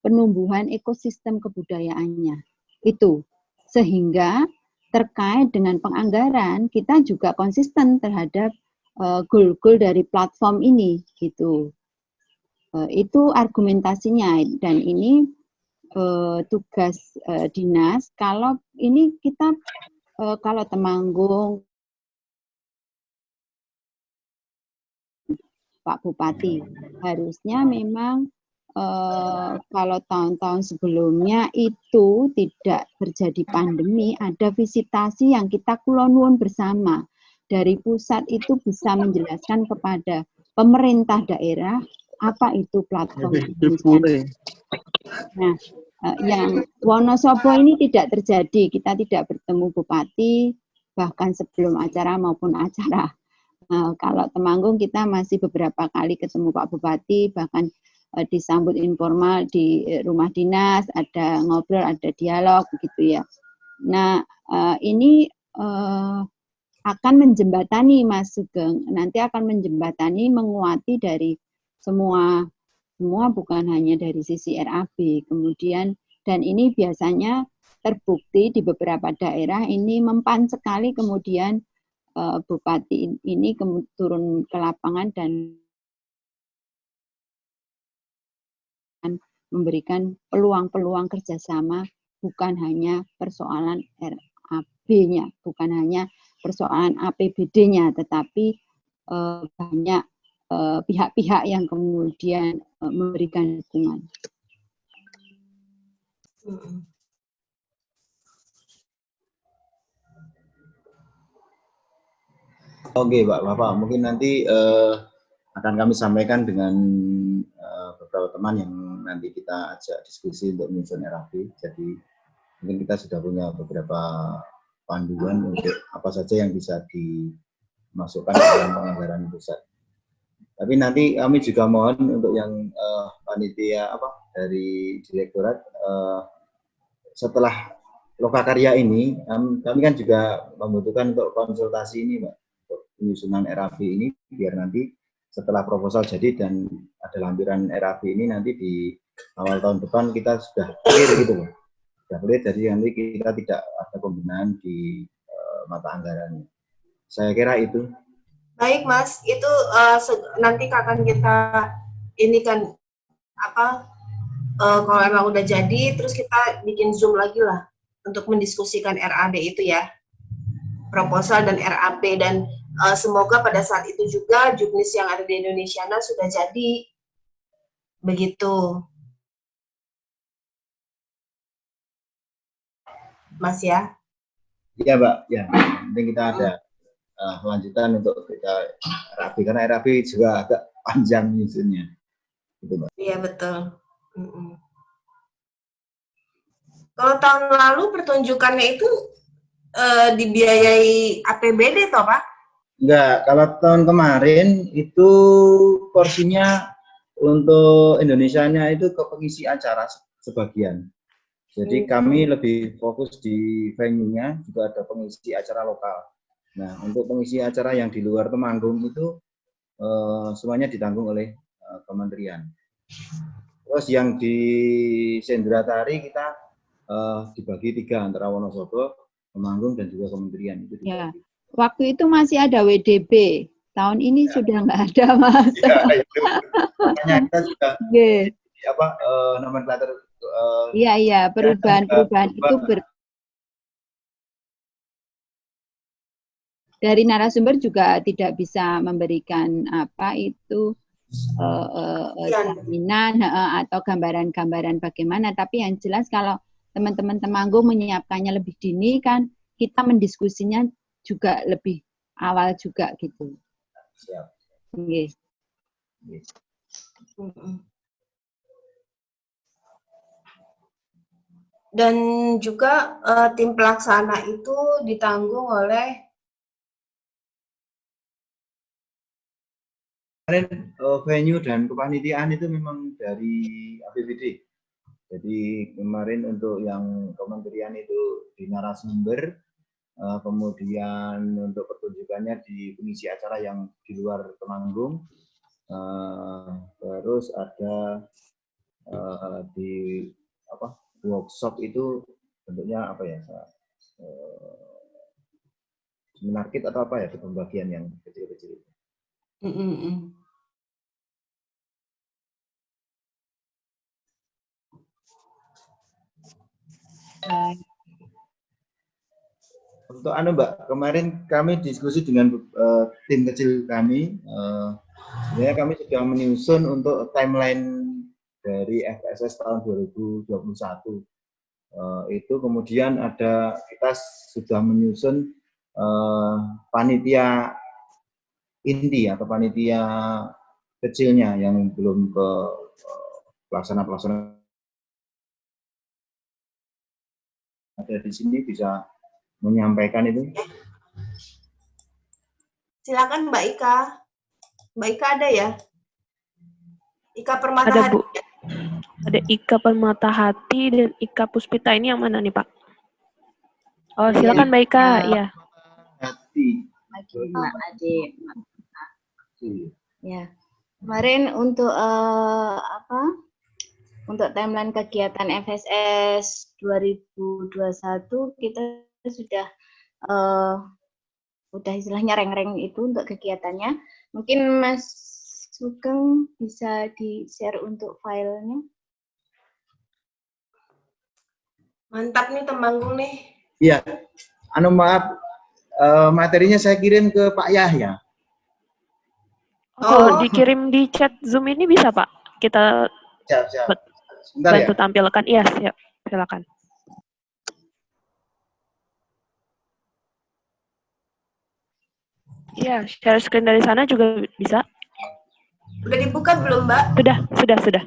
S2: penumbuhan ekosistem kebudayaannya. Itu sehingga terkait dengan penganggaran kita juga konsisten terhadap goal-goal dari platform ini gitu. Itu argumentasinya dan ini tugas dinas. Kalau ini kita kalau Temanggung Pak Bupati harusnya memang kalau tahun-tahun sebelumnya itu tidak terjadi pandemi, ada visitasi yang kita kulonwun bersama. Dari pusat itu bisa menjelaskan kepada pemerintah daerah apa itu platform. Nah, yang Wonosobo ini tidak terjadi, kita tidak bertemu bupati, bahkan sebelum acara maupun acara. Kalau Temanggung kita masih beberapa kali ketemu Pak Bupati, bahkan disambut informal di rumah dinas, ada ngobrol, ada dialog, begitu ya. Nah, ini akan menjembatani Mas Sugeng, nanti akan menjembatani, menguati dari semua bukan hanya dari sisi RAB. Kemudian, dan ini biasanya terbukti di beberapa daerah ini mempan sekali, kemudian bupati ini turun ke lapangan dan memberikan peluang-peluang kerjasama, bukan hanya persoalan RAB-nya, bukan hanya persoalan APBD-nya, tetapi banyak pihak-pihak yang kemudian memberikan dukungan.
S6: Oke, Bapak, mungkin nanti akan kami sampaikan dengan beberapa teman yang nanti kita ajak diskusi untuk menyusun RAB. Jadi mungkin kita sudah punya beberapa panduan untuk apa saja yang bisa dimasukkan dalam penganggaran pusat. Tapi nanti kami juga mohon untuk yang panitia dari direktorat setelah lokakarya ini kami kan juga membutuhkan untuk konsultasi ini, Mbak, untuk penyusunan RAB ini biar nanti setelah proposal jadi dan ada lampiran RAB ini nanti di awal tahun depan kita sudah clear gitu loh. Sudah clear, jadi nanti kita tidak ada pembinaan di mata anggaran. Saya kira itu.
S3: Baik Mas, itu nanti akan kita ini kan kalau emang udah jadi, terus kita bikin Zoom lagi lah untuk mendiskusikan RAD itu ya, proposal dan RAP, dan semoga pada saat itu juga juknis yang ada di Indonesia sudah jadi, begitu, Mas ya?
S6: Iya Mbak, ya. Nanti kita ada lanjutan untuk kita RAP, karena RAP juga agak panjang nyusunnya. Gitu, Mbak.
S3: Iya betul. Kalau tahun lalu pertunjukannya itu dibiayai APBD toh Pak?
S6: Enggak, kalau tahun kemarin itu porsinya untuk Indonesianya itu ke pengisi acara sebagian. Jadi kami lebih fokus di venue-nya, juga ada pengisi acara lokal. Nah, untuk pengisi acara yang di luar Temanggung itu semuanya ditanggung oleh kementerian. Terus yang di Sendratari kita dibagi 3 antara Wonosobo, Temanggung, dan juga kementerian. Itu
S2: ya. Waktu itu masih ada WDB. Tahun ini sudah nggak ada, Mas.
S6: Ya, itu. Makanya kita juga nomenklatur
S2: Iya, perubahan-perubahan itu dari narasumber juga tidak bisa memberikan apa itu jaminan atau gambaran-gambaran bagaimana, tapi yang jelas kalau teman-teman Temanggung menyiapkannya lebih dini kan kita mendiskusinya juga lebih awal juga gitu.
S6: Siap.
S2: Okay.
S3: Dan juga tim pelaksana itu ditanggung oleh
S6: venue dan kepanitiaan itu memang dari APBD. Jadi kemarin untuk yang kementerian itu di narasumber, kemudian untuk pertunjukannya di pengisi acara yang di luar Temanggung, terus ada di apa workshop itu bentuknya apa ya, seminar kit atau apa ya, itu pembagian yang kecil-kecil itu. Untuk Mbak, kemarin kami diskusi dengan tim kecil kami, sebenarnya kami sudah menyusun untuk timeline dari FSS tahun 2021. Itu kemudian kita sudah menyusun panitia inti atau panitia kecilnya yang belum ke pelaksana-pelaksana. Ada di sini bisa menyampaikan itu.
S3: Silakan Mbak Ika. Mbak Ika ada ya? Ika Permatahati.
S4: Ada Bu. Ada Ika Permatahati dan Ika Puspita. Ini yang mana nih Pak? Oh silakan Mbak Ika. Iya.
S2: Mbak Ade. Ya. Kemarin untuk untuk timeline kegiatan FSS 2021 kita sudah istilahnya reng-reng itu untuk kegiatannya. Mungkin Mas Sugeng bisa di-share untuk filenya.
S3: Mantap nih Temanggung nih.
S6: Iya. Maaf, materinya saya kirim ke Pak Yahya.
S4: Dikirim di chat Zoom ini bisa Pak? Kita
S6: siap.
S4: Bantu tampilkan. Iya, siap. Silakan. Iya, share screen dari sana juga bisa.
S3: Udah dibuka belum, Mbak?
S4: Sudah.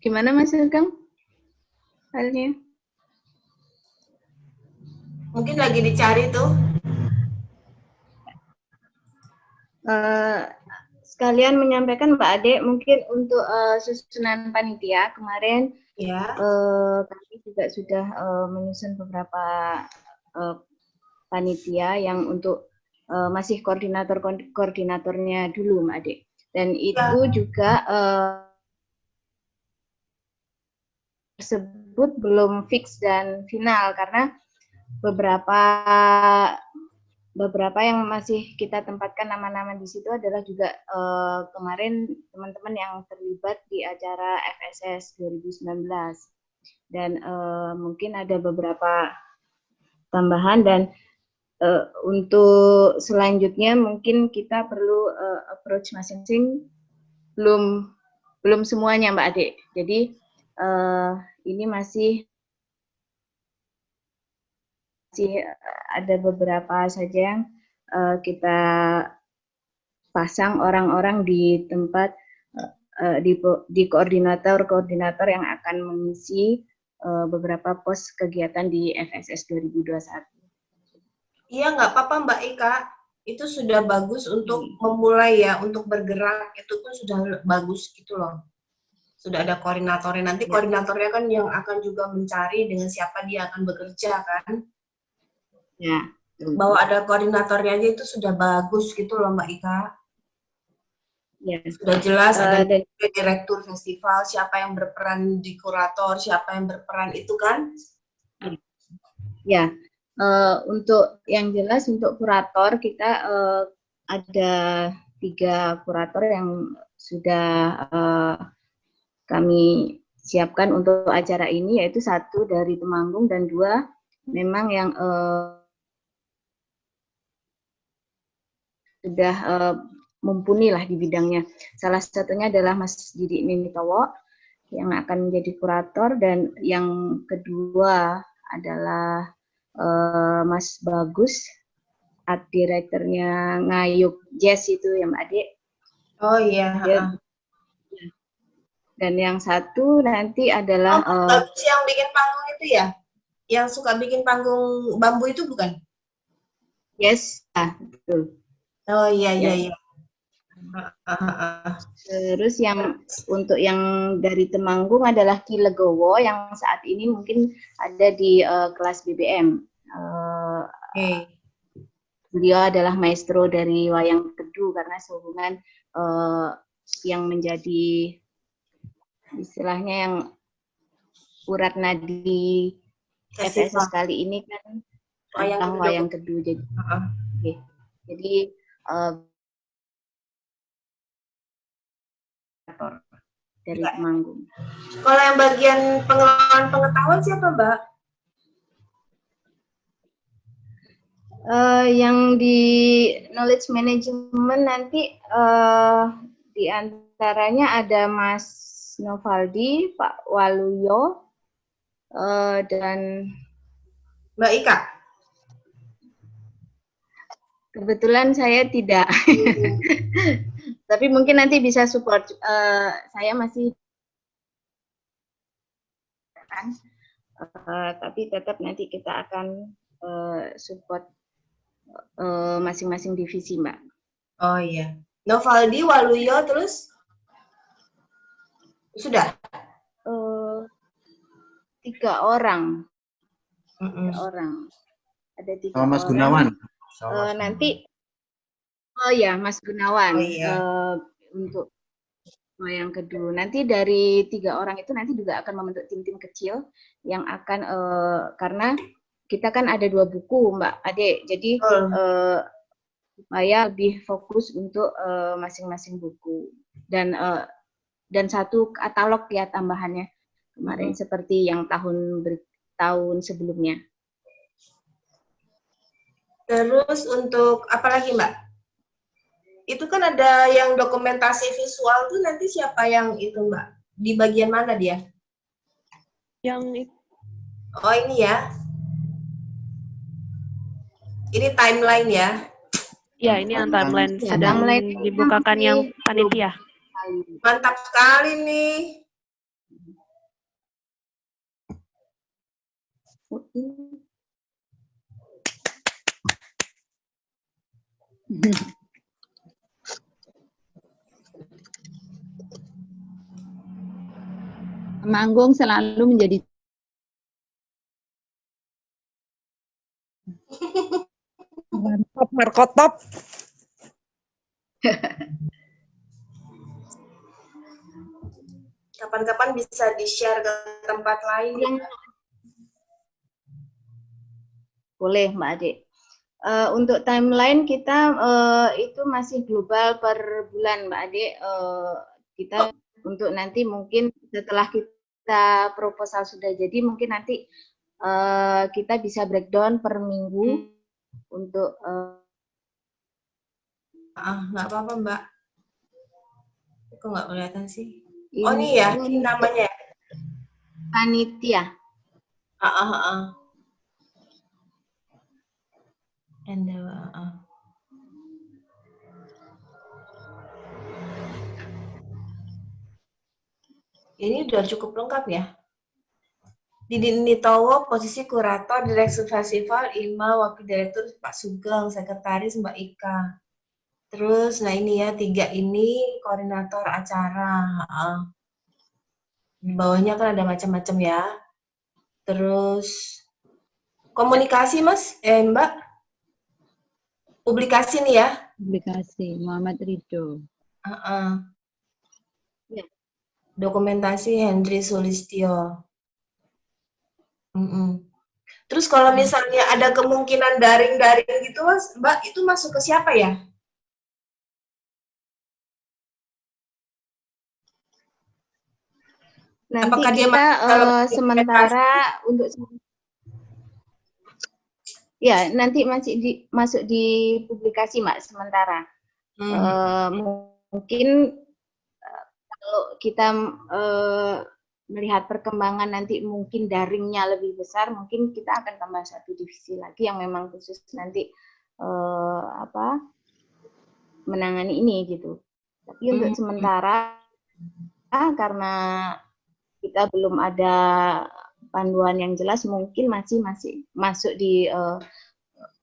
S2: Gimana Mas Sugeng? Filenya?
S3: Mungkin lagi dicari tuh.
S2: Sekalian menyampaikan Mbak Ade, mungkin untuk susunan panitia kemarin
S3: Ya.
S2: kami juga sudah menyusun beberapa panitia yang untuk masih koordinatornya dulu Mbak Ade. Dan itu juga tersebut belum fix dan final karena beberapa yang masih kita tempatkan nama-nama di situ adalah juga kemarin teman-teman yang terlibat di acara FSS 2019 dan mungkin ada beberapa tambahan dan untuk selanjutnya mungkin kita perlu approach masing-masing, belum semuanya Mbak Ade. Jadi ini masih masih ada beberapa saja yang kita pasang orang-orang di tempat di koordinator yang akan mengisi beberapa pos kegiatan di FSS 2021.
S3: Iya, nggak apa-apa Mbak Ika. Itu sudah bagus untuk memulai ya, untuk bergerak itu pun sudah bagus gitu loh. Sudah ada koordinatornya. Nanti koordinatornya kan yang akan juga mencari dengan siapa dia akan bekerja kan.
S2: Ya.
S3: Bahwa ada koordinatornya aja itu sudah bagus gitu loh Mbak Ika.
S2: Ya.
S3: Sudah jelas ada direktur festival, siapa yang berperan di kurator, siapa yang berperan itu kan.
S2: Ya. Untuk yang jelas untuk kurator kita ada 3 kurator yang sudah kami siapkan untuk acara ini, yaitu 1 dari Temanggung dan 2 memang yang sudah mumpuni lah di bidangnya. Salah satunya adalah Mas Didi Ninitowo yang akan menjadi kurator, dan yang kedua adalah Mas Bagus, art directornya Ngayuk Jazz itu ya Mbak Ade.
S3: Oh iya.
S2: Dan yang satu nanti adalah
S3: Bagus yang bikin panggung itu ya? Yang suka bikin panggung bambu itu bukan?
S2: Yes, betul.
S3: Oh iya.
S2: Terus yang untuk yang dari Temanggung adalah Ki Legowo yang saat ini mungkin ada di kelas BBM. Beliau adalah maestro dari wayang kedu karena sehubungan yang menjadi istilahnya yang urat nadi FSS kali ini kan tentang wayang kedu. Jadi dari Temanggung.
S3: Kalau yang bagian pengelolaan pengetahuan siapa, Mbak?
S2: Yang di knowledge management nanti di antaranya ada Mas Novaldi, Pak Waluyo, dan
S3: Mbak Ika.
S2: Kebetulan saya tidak. Tapi mungkin nanti bisa support. Saya masih tapi tetap nanti kita akan support masing-masing divisi, Mbak.
S3: Oh iya. Novaldi, Waluyo, terus? Sudah?
S2: 3 orang. 3 orang. Ada 3 orang.
S6: Mas Gunawan.
S2: Nanti, oh ya, Mas Gunawan.
S3: Oh, iya.
S2: Untuk wayang kedu. Nanti dari 3 orang itu nanti juga akan membentuk tim-tim kecil yang akan karena kita kan ada 2 buku, Mbak Ade. Jadi supaya lebih fokus untuk masing-masing buku dan 1 katalog ya tambahannya kemarin seperti yang tahun sebelumnya.
S3: Terus untuk apa lagi, Mbak? Itu kan ada yang dokumentasi visual tuh nanti siapa yang itu, Mbak? Di bagian mana dia?
S4: Yang itu.
S3: Oh ini ya. Ini timeline ya?
S4: Ya, ini yang timeline sedang dibukakan yang panitia.
S3: Mantap sekali nih.
S2: Temanggung selalu menjadi
S7: mantap Markotop.
S3: Kapan-kapan bisa di-share ke tempat lain ya?
S2: Boleh, Mbak Ade. Untuk timeline kita itu masih global per bulan, Mbak Ade. Kita untuk nanti mungkin setelah kita proposal sudah jadi, mungkin nanti kita bisa breakdown per minggu untuk
S3: nggak apa-apa, Mbak. Kok nggak kelihatan sih? Oh ini ya, ini namanya.
S2: Panitia.
S3: And ini udah cukup lengkap ya. Didi Nitowo, posisi kurator, direktur festival, IMA, wakil direktur Pak Sugeng, sekretaris Mbak Ika. Terus, nah ini ya, 3 ini koordinator acara. Di bawahnya kan ada macam-macam ya. Terus, komunikasi Mas, Mbak, publikasi nih ya.
S2: Publikasi, Muhammad Ridho.
S3: Ya. Dokumentasi Hendri Sulistyo. Terus kalau misalnya ada kemungkinan daring-daring gitu Mas, Mbak, itu masuk ke siapa ya?
S8: Nanti
S3: Apakah dia
S8: kita sementara untuk ya nanti masuk di publikasi Mak sementara. Mungkin kalau kita melihat perkembangan nanti mungkin daringnya lebih besar, mungkin kita akan tambah 1 divisi lagi yang memang khusus nanti menangani ini gitu. Tapi untuk sementara karena kita belum ada panduan yang jelas, mungkin masih masuk di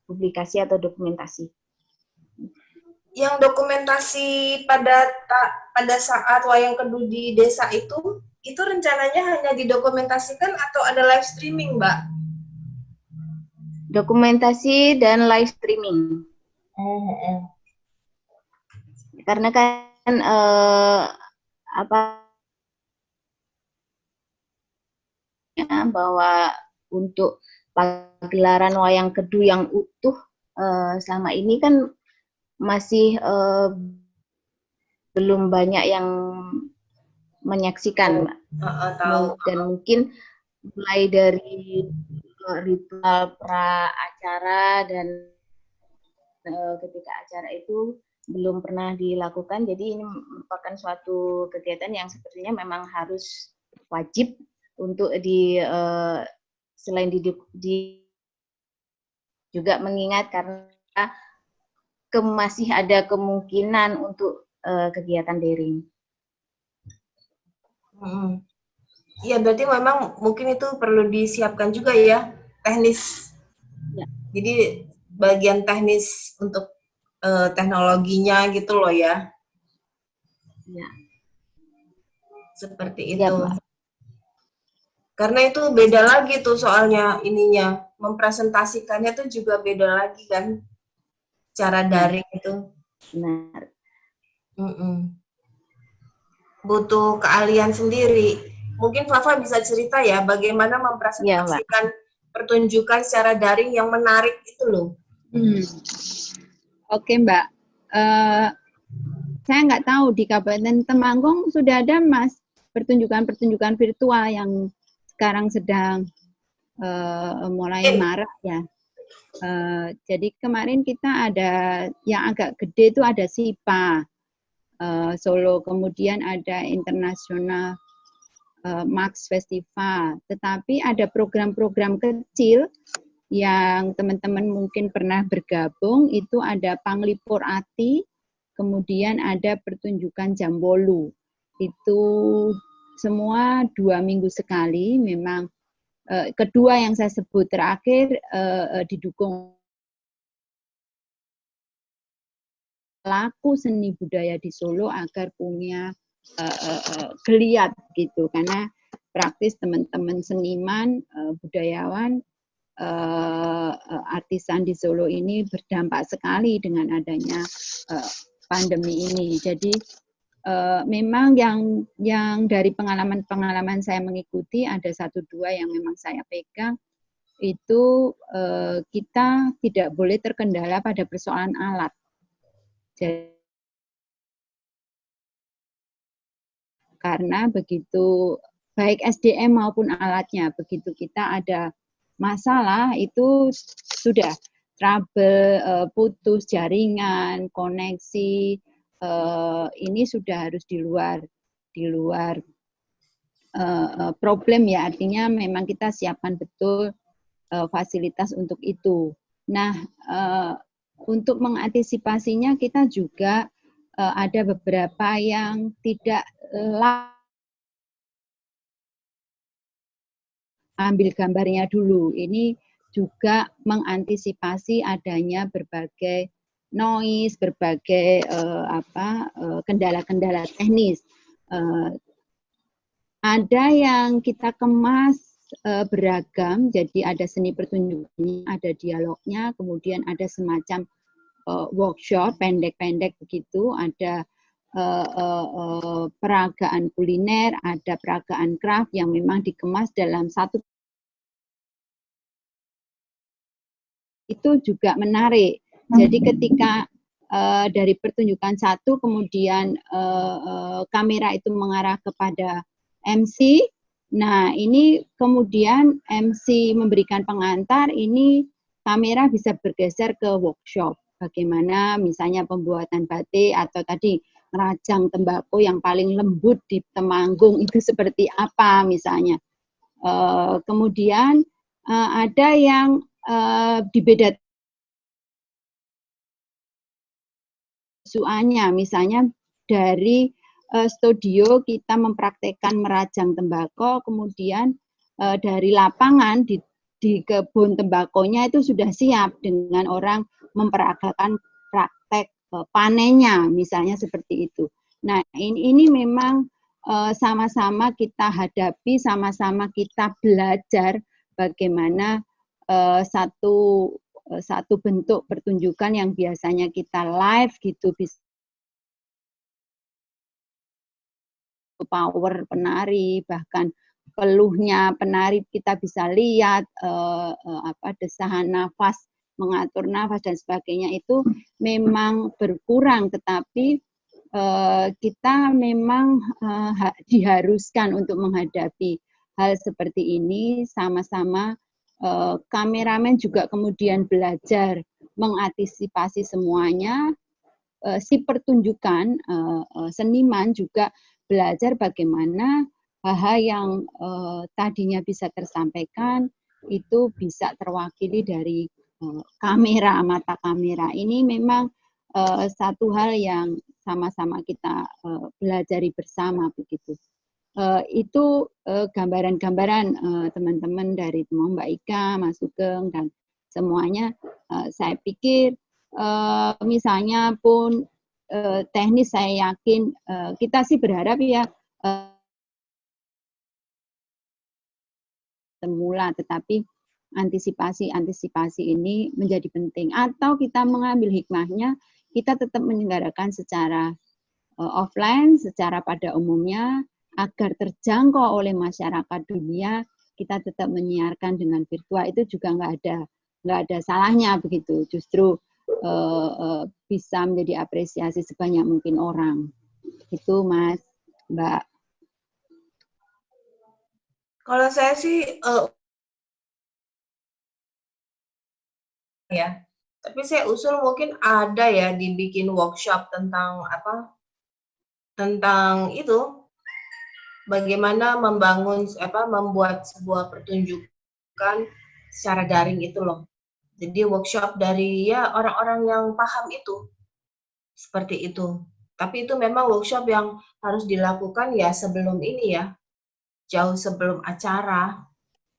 S8: publikasi atau dokumentasi.
S3: Yang dokumentasi pada saat wayang kedu di desa itu rencananya hanya didokumentasikan atau ada live streaming, Mbak?
S8: Dokumentasi dan live streaming. Karena kan bahwa untuk pagelaran wayang kedu yang utuh selama ini kan masih belum banyak yang menyaksikan, Mbak. Dan mungkin mulai dari ritual pra acara dan ketika acara itu belum pernah dilakukan, jadi ini merupakan suatu kegiatan yang sepertinya memang harus wajib untuk selain juga mengingat karena masih ada kemungkinan untuk kegiatan daring.
S3: Iya, berarti memang mungkin itu perlu disiapkan juga ya, teknis. Ya. Jadi bagian teknis untuk teknologinya gitu loh ya.
S8: Ya.
S3: Seperti itu.
S8: Ya,
S3: karena itu beda lagi tuh soalnya ininya, mempresentasikannya tuh juga beda lagi kan, cara daring itu.
S8: Benar.
S3: Butuh keahlian sendiri. Mungkin Flava bisa cerita ya, bagaimana mempresentasikan pertunjukan secara daring yang menarik itu loh.
S2: Oke, Mbak. Saya nggak tahu di Kabupaten Temanggung sudah ada Mas pertunjukan-pertunjukan virtual yang sekarang sedang mulai marak ya. Jadi kemarin kita ada yang agak gede itu ada SIPA Solo, kemudian ada International Max Festival. Tetapi ada program-program kecil yang teman-teman mungkin pernah bergabung, itu ada Panglipur Ati, kemudian ada pertunjukan Jambolu. Itu semua 2 minggu sekali, memang kedua yang saya sebut terakhir didukung pelaku seni budaya di Solo agar punya geliat gitu, karena praktis teman-teman seniman, budayawan, artisan di Solo ini berdampak sekali dengan adanya pandemi ini. Jadi memang yang dari pengalaman saya mengikuti ada 1-2 yang memang saya pegang itu kita tidak boleh terkendala pada persoalan alat. Jadi, karena begitu baik SDM maupun alatnya, begitu kita ada masalah itu sudah trouble, putus jaringan, koneksi, ini sudah harus di luar problem ya, artinya memang kita siapkan betul fasilitas untuk itu. Nah, untuk mengantisipasinya kita juga ada beberapa yang tidak ambil gambarnya dulu. Ini juga mengantisipasi adanya berbagai noise, berbagai kendala-kendala teknis. Ada yang kita kemas beragam, jadi ada seni pertunjukannya, ada dialognya, kemudian ada semacam workshop pendek-pendek begitu, ada peragaan kuliner, ada peragaan craft yang memang dikemas dalam satu. Itu juga menarik. Jadi ketika dari pertunjukan satu kemudian kamera itu mengarah kepada MC, nah ini kemudian MC memberikan pengantar, ini kamera bisa bergeser ke workshop. Bagaimana misalnya pembuatan batik atau tadi ngerajang tembakau yang paling lembut di Temanggung itu seperti apa misalnya. Kemudian ada yang dibedakan visualnya, misalnya dari studio kita mempraktekkan merajang tembakau, kemudian dari lapangan di kebun tembakonya itu sudah siap dengan orang memperagakan praktek panennya, misalnya seperti itu. Nah, ini memang sama-sama kita hadapi, sama-sama kita belajar bagaimana satu bentuk pertunjukan yang biasanya kita live gitu bisa power penari, bahkan peluhnya penari kita bisa lihat, desahan nafas, mengatur nafas dan sebagainya itu memang berkurang, tetapi kita memang diharuskan untuk menghadapi hal seperti ini sama-sama. Kameramen juga kemudian belajar mengantisipasi semuanya. Si pertunjukan seniman juga belajar bagaimana hal-hal yang tadinya bisa tersampaikan itu bisa terwakili dari kamera, mata kamera. Ini memang satu hal yang sama-sama kita pelajari bersama begitu. Itu gambaran-gambaran teman-teman dari Mbak Ika, Mas Sugeng dan semuanya. Saya pikir misalnya pun teknis, saya yakin kita sih berharap ya semula, tetapi antisipasi ini menjadi penting. Atau kita mengambil hikmahnya, kita tetap menyelenggarakan secara offline, secara pada umumnya, agar terjangkau oleh masyarakat dunia, kita tetap menyiarkan dengan virtual. Itu juga nggak ada salahnya begitu. Justru bisa menjadi apresiasi sebanyak mungkin orang. Itu Mas, Mbak.
S3: Kalau saya sih ya, tapi saya usul mungkin ada ya dibikin workshop tentang tentang itu bagaimana membuat sebuah pertunjukan secara daring itu loh. Jadi workshop dari ya orang-orang yang paham itu seperti itu. Tapi itu memang workshop yang harus dilakukan ya sebelum ini ya, jauh sebelum acara.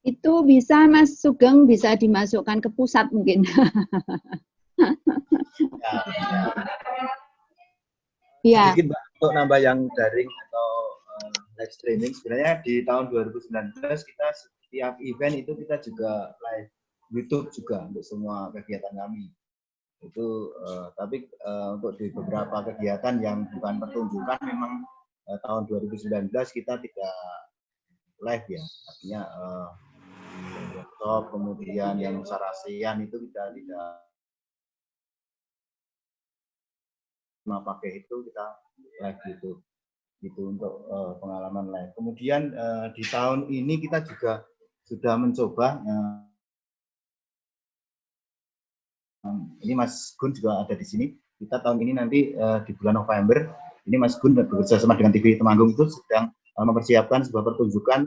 S2: Itu bisa Mas Sugeng bisa dimasukkan ke pusat mungkin.
S6: Ya. Sedikit Mbak, untuk nambah yang daring atau live streaming, sebenarnya di tahun 2019 kita setiap event itu kita juga live YouTube juga untuk semua kegiatan kami. Itu tapi untuk di beberapa kegiatan yang bukan pertunjukan memang tahun 2019 kita tidak live ya, artinya workshop kemudian yang sarasian itu kita tidak pakai itu, kita live YouTube gitu untuk pengalaman live. Kemudian di tahun ini kita juga sudah mencoba ini Mas Gun juga ada di sini. Kita tahun ini nanti di bulan November, ini Mas Gun bekerjasama dengan TV Temanggung itu sedang mempersiapkan sebuah pertunjukan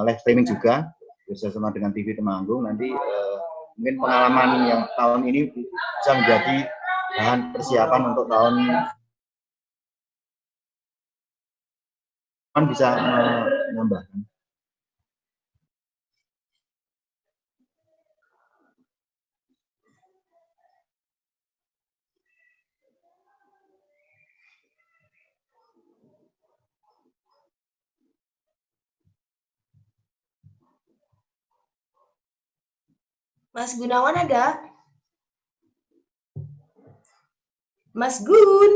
S6: live streaming juga bekerjasama dengan TV Temanggung. Nanti mungkin pengalaman yang tahun ini bisa menjadi bahan persiapan untuk tahun bisa menambahkan.
S3: Mas Gunawan ada? Mas Gun?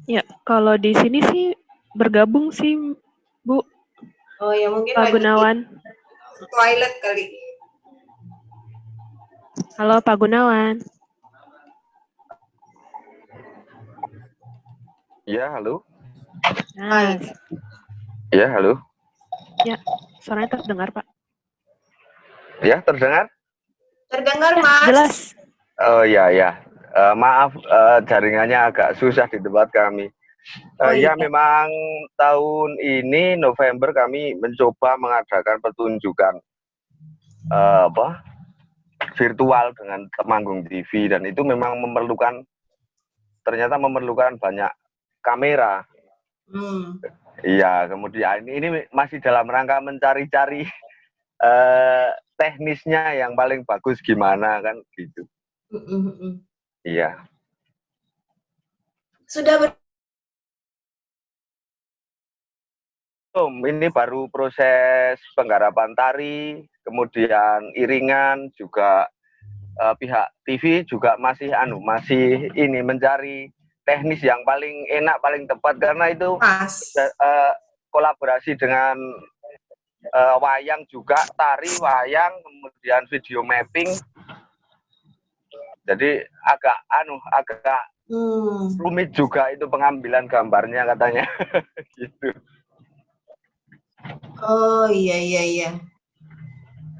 S4: Ya, kalau di sini sih bergabung sih, Bu.
S3: Oh ya, mungkin
S4: Pak
S3: lagi
S4: Gunawan.
S3: toilet kali.
S4: Halo Pak Gunawan.
S9: Ya, halo.
S4: Nah,
S9: Ya, halo.
S4: ya, suaranya terdengar, Pak.
S9: Ya, terdengar?
S3: Terdengar,
S4: Ya,
S3: Mas.
S4: jelas.
S9: Oh ya, ya. Maaf, jaringannya agak susah di tempat kami.
S3: Oh,
S9: Ya,
S3: iya.
S9: memang tahun ini November kami mencoba mengadakan pertunjukan virtual dengan Temanggung TV, dan itu memang ternyata memerlukan banyak kamera. Iya, kemudian ini masih dalam rangka mencari-cari teknisnya yang paling bagus gimana kan gitu. Iya.
S3: Sudah
S9: Ini baru proses penggarapan tari, kemudian iringan juga pihak TV juga masih ini mencari teknis yang paling enak, paling tepat, karena itu kolaborasi dengan wayang juga, tari, wayang, kemudian video mapping. Jadi agak rumit juga itu pengambilan gambarnya katanya. Gitu.
S3: Oh iya.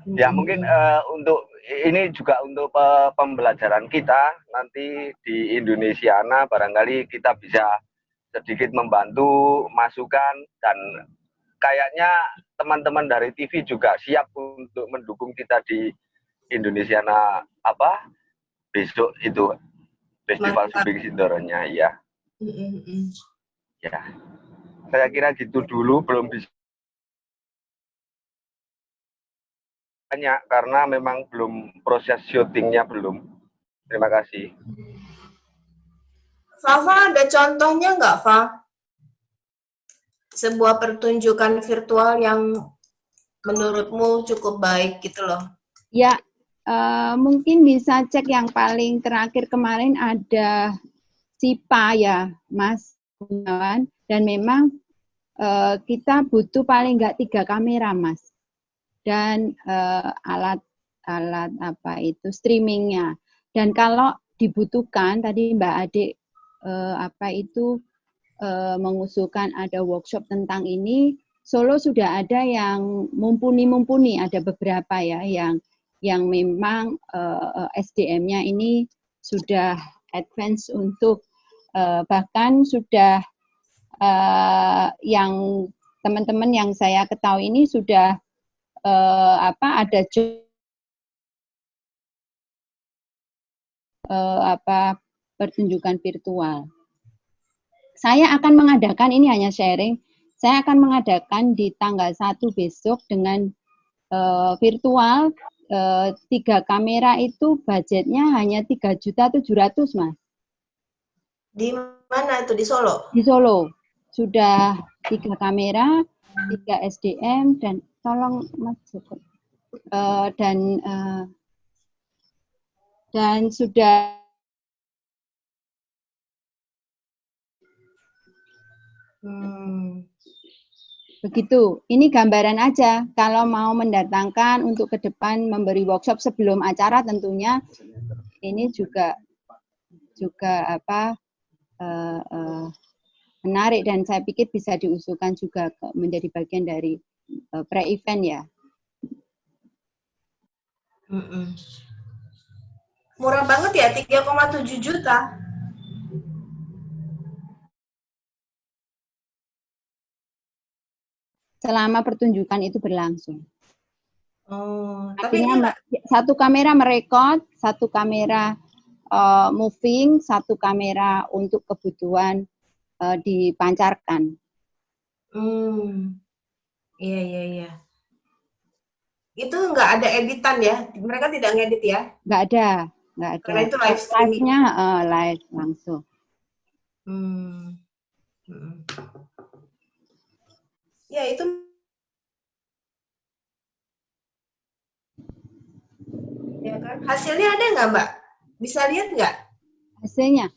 S9: Ya mungkin untuk ini juga untuk pembelajaran kita nanti di Indonesiana, barangkali kita bisa sedikit membantu masukan, dan kayaknya teman-teman dari TV juga siap untuk mendukung kita di Indonesiana besok itu Festival Sumbing Sindoronya ya. Ya, saya kira gitu dulu, belum bisa banyak karena memang belum proses syutingnya belum. Terima kasih.
S3: Fafa, ada contohnya nggak, Fa? Sebuah pertunjukan virtual yang menurutmu cukup baik gitu loh.
S2: Ya, mungkin bisa cek yang paling terakhir kemarin ada SIPA ya, Mas Gunawan. Dan memang kita butuh paling nggak 3 kamera, Mas. Dan alat streamingnya. Dan kalau dibutuhkan, tadi Mbak Ade mengusulkan ada workshop tentang ini. Solo sudah ada yang mumpuni, ada beberapa ya yang memang SDM-nya ini sudah advance untuk bahkan sudah yang teman-teman yang saya ketahui ini sudah ada pertunjukan virtual. Saya akan mengadakan, ini hanya sharing, saya akan mengadakan di tanggal 1 besok dengan virtual 3 kamera itu budgetnya hanya 3.700.000, Mas.
S3: Di mana itu? Di Solo? Di
S2: Solo. Sudah 3 kamera, 3 SDM, dan tolong Mas dan sudah begitu. Ini gambaran aja. Kalau mau mendatangkan untuk ke depan memberi workshop sebelum acara, tentunya ini juga menarik, dan saya pikir bisa diusulkan juga menjadi bagian dari pre-event ya.
S3: Murah banget ya, 3,7 juta.
S2: selama pertunjukan itu berlangsung.
S3: Oh, tapi
S2: Artinya satu kamera merekod, satu kamera moving, satu kamera untuk kebutuhan dipancarkan.
S3: Iya, iya, iya. Itu nggak ada editan ya? Mereka tidak ngedit ya?
S2: Nggak ada.
S3: Karena itu live streaming.
S2: Live-nya live langsung.
S3: Ya, itu ya kan? Hasilnya ada nggak, Mbak? Bisa lihat nggak?
S2: Hasilnya?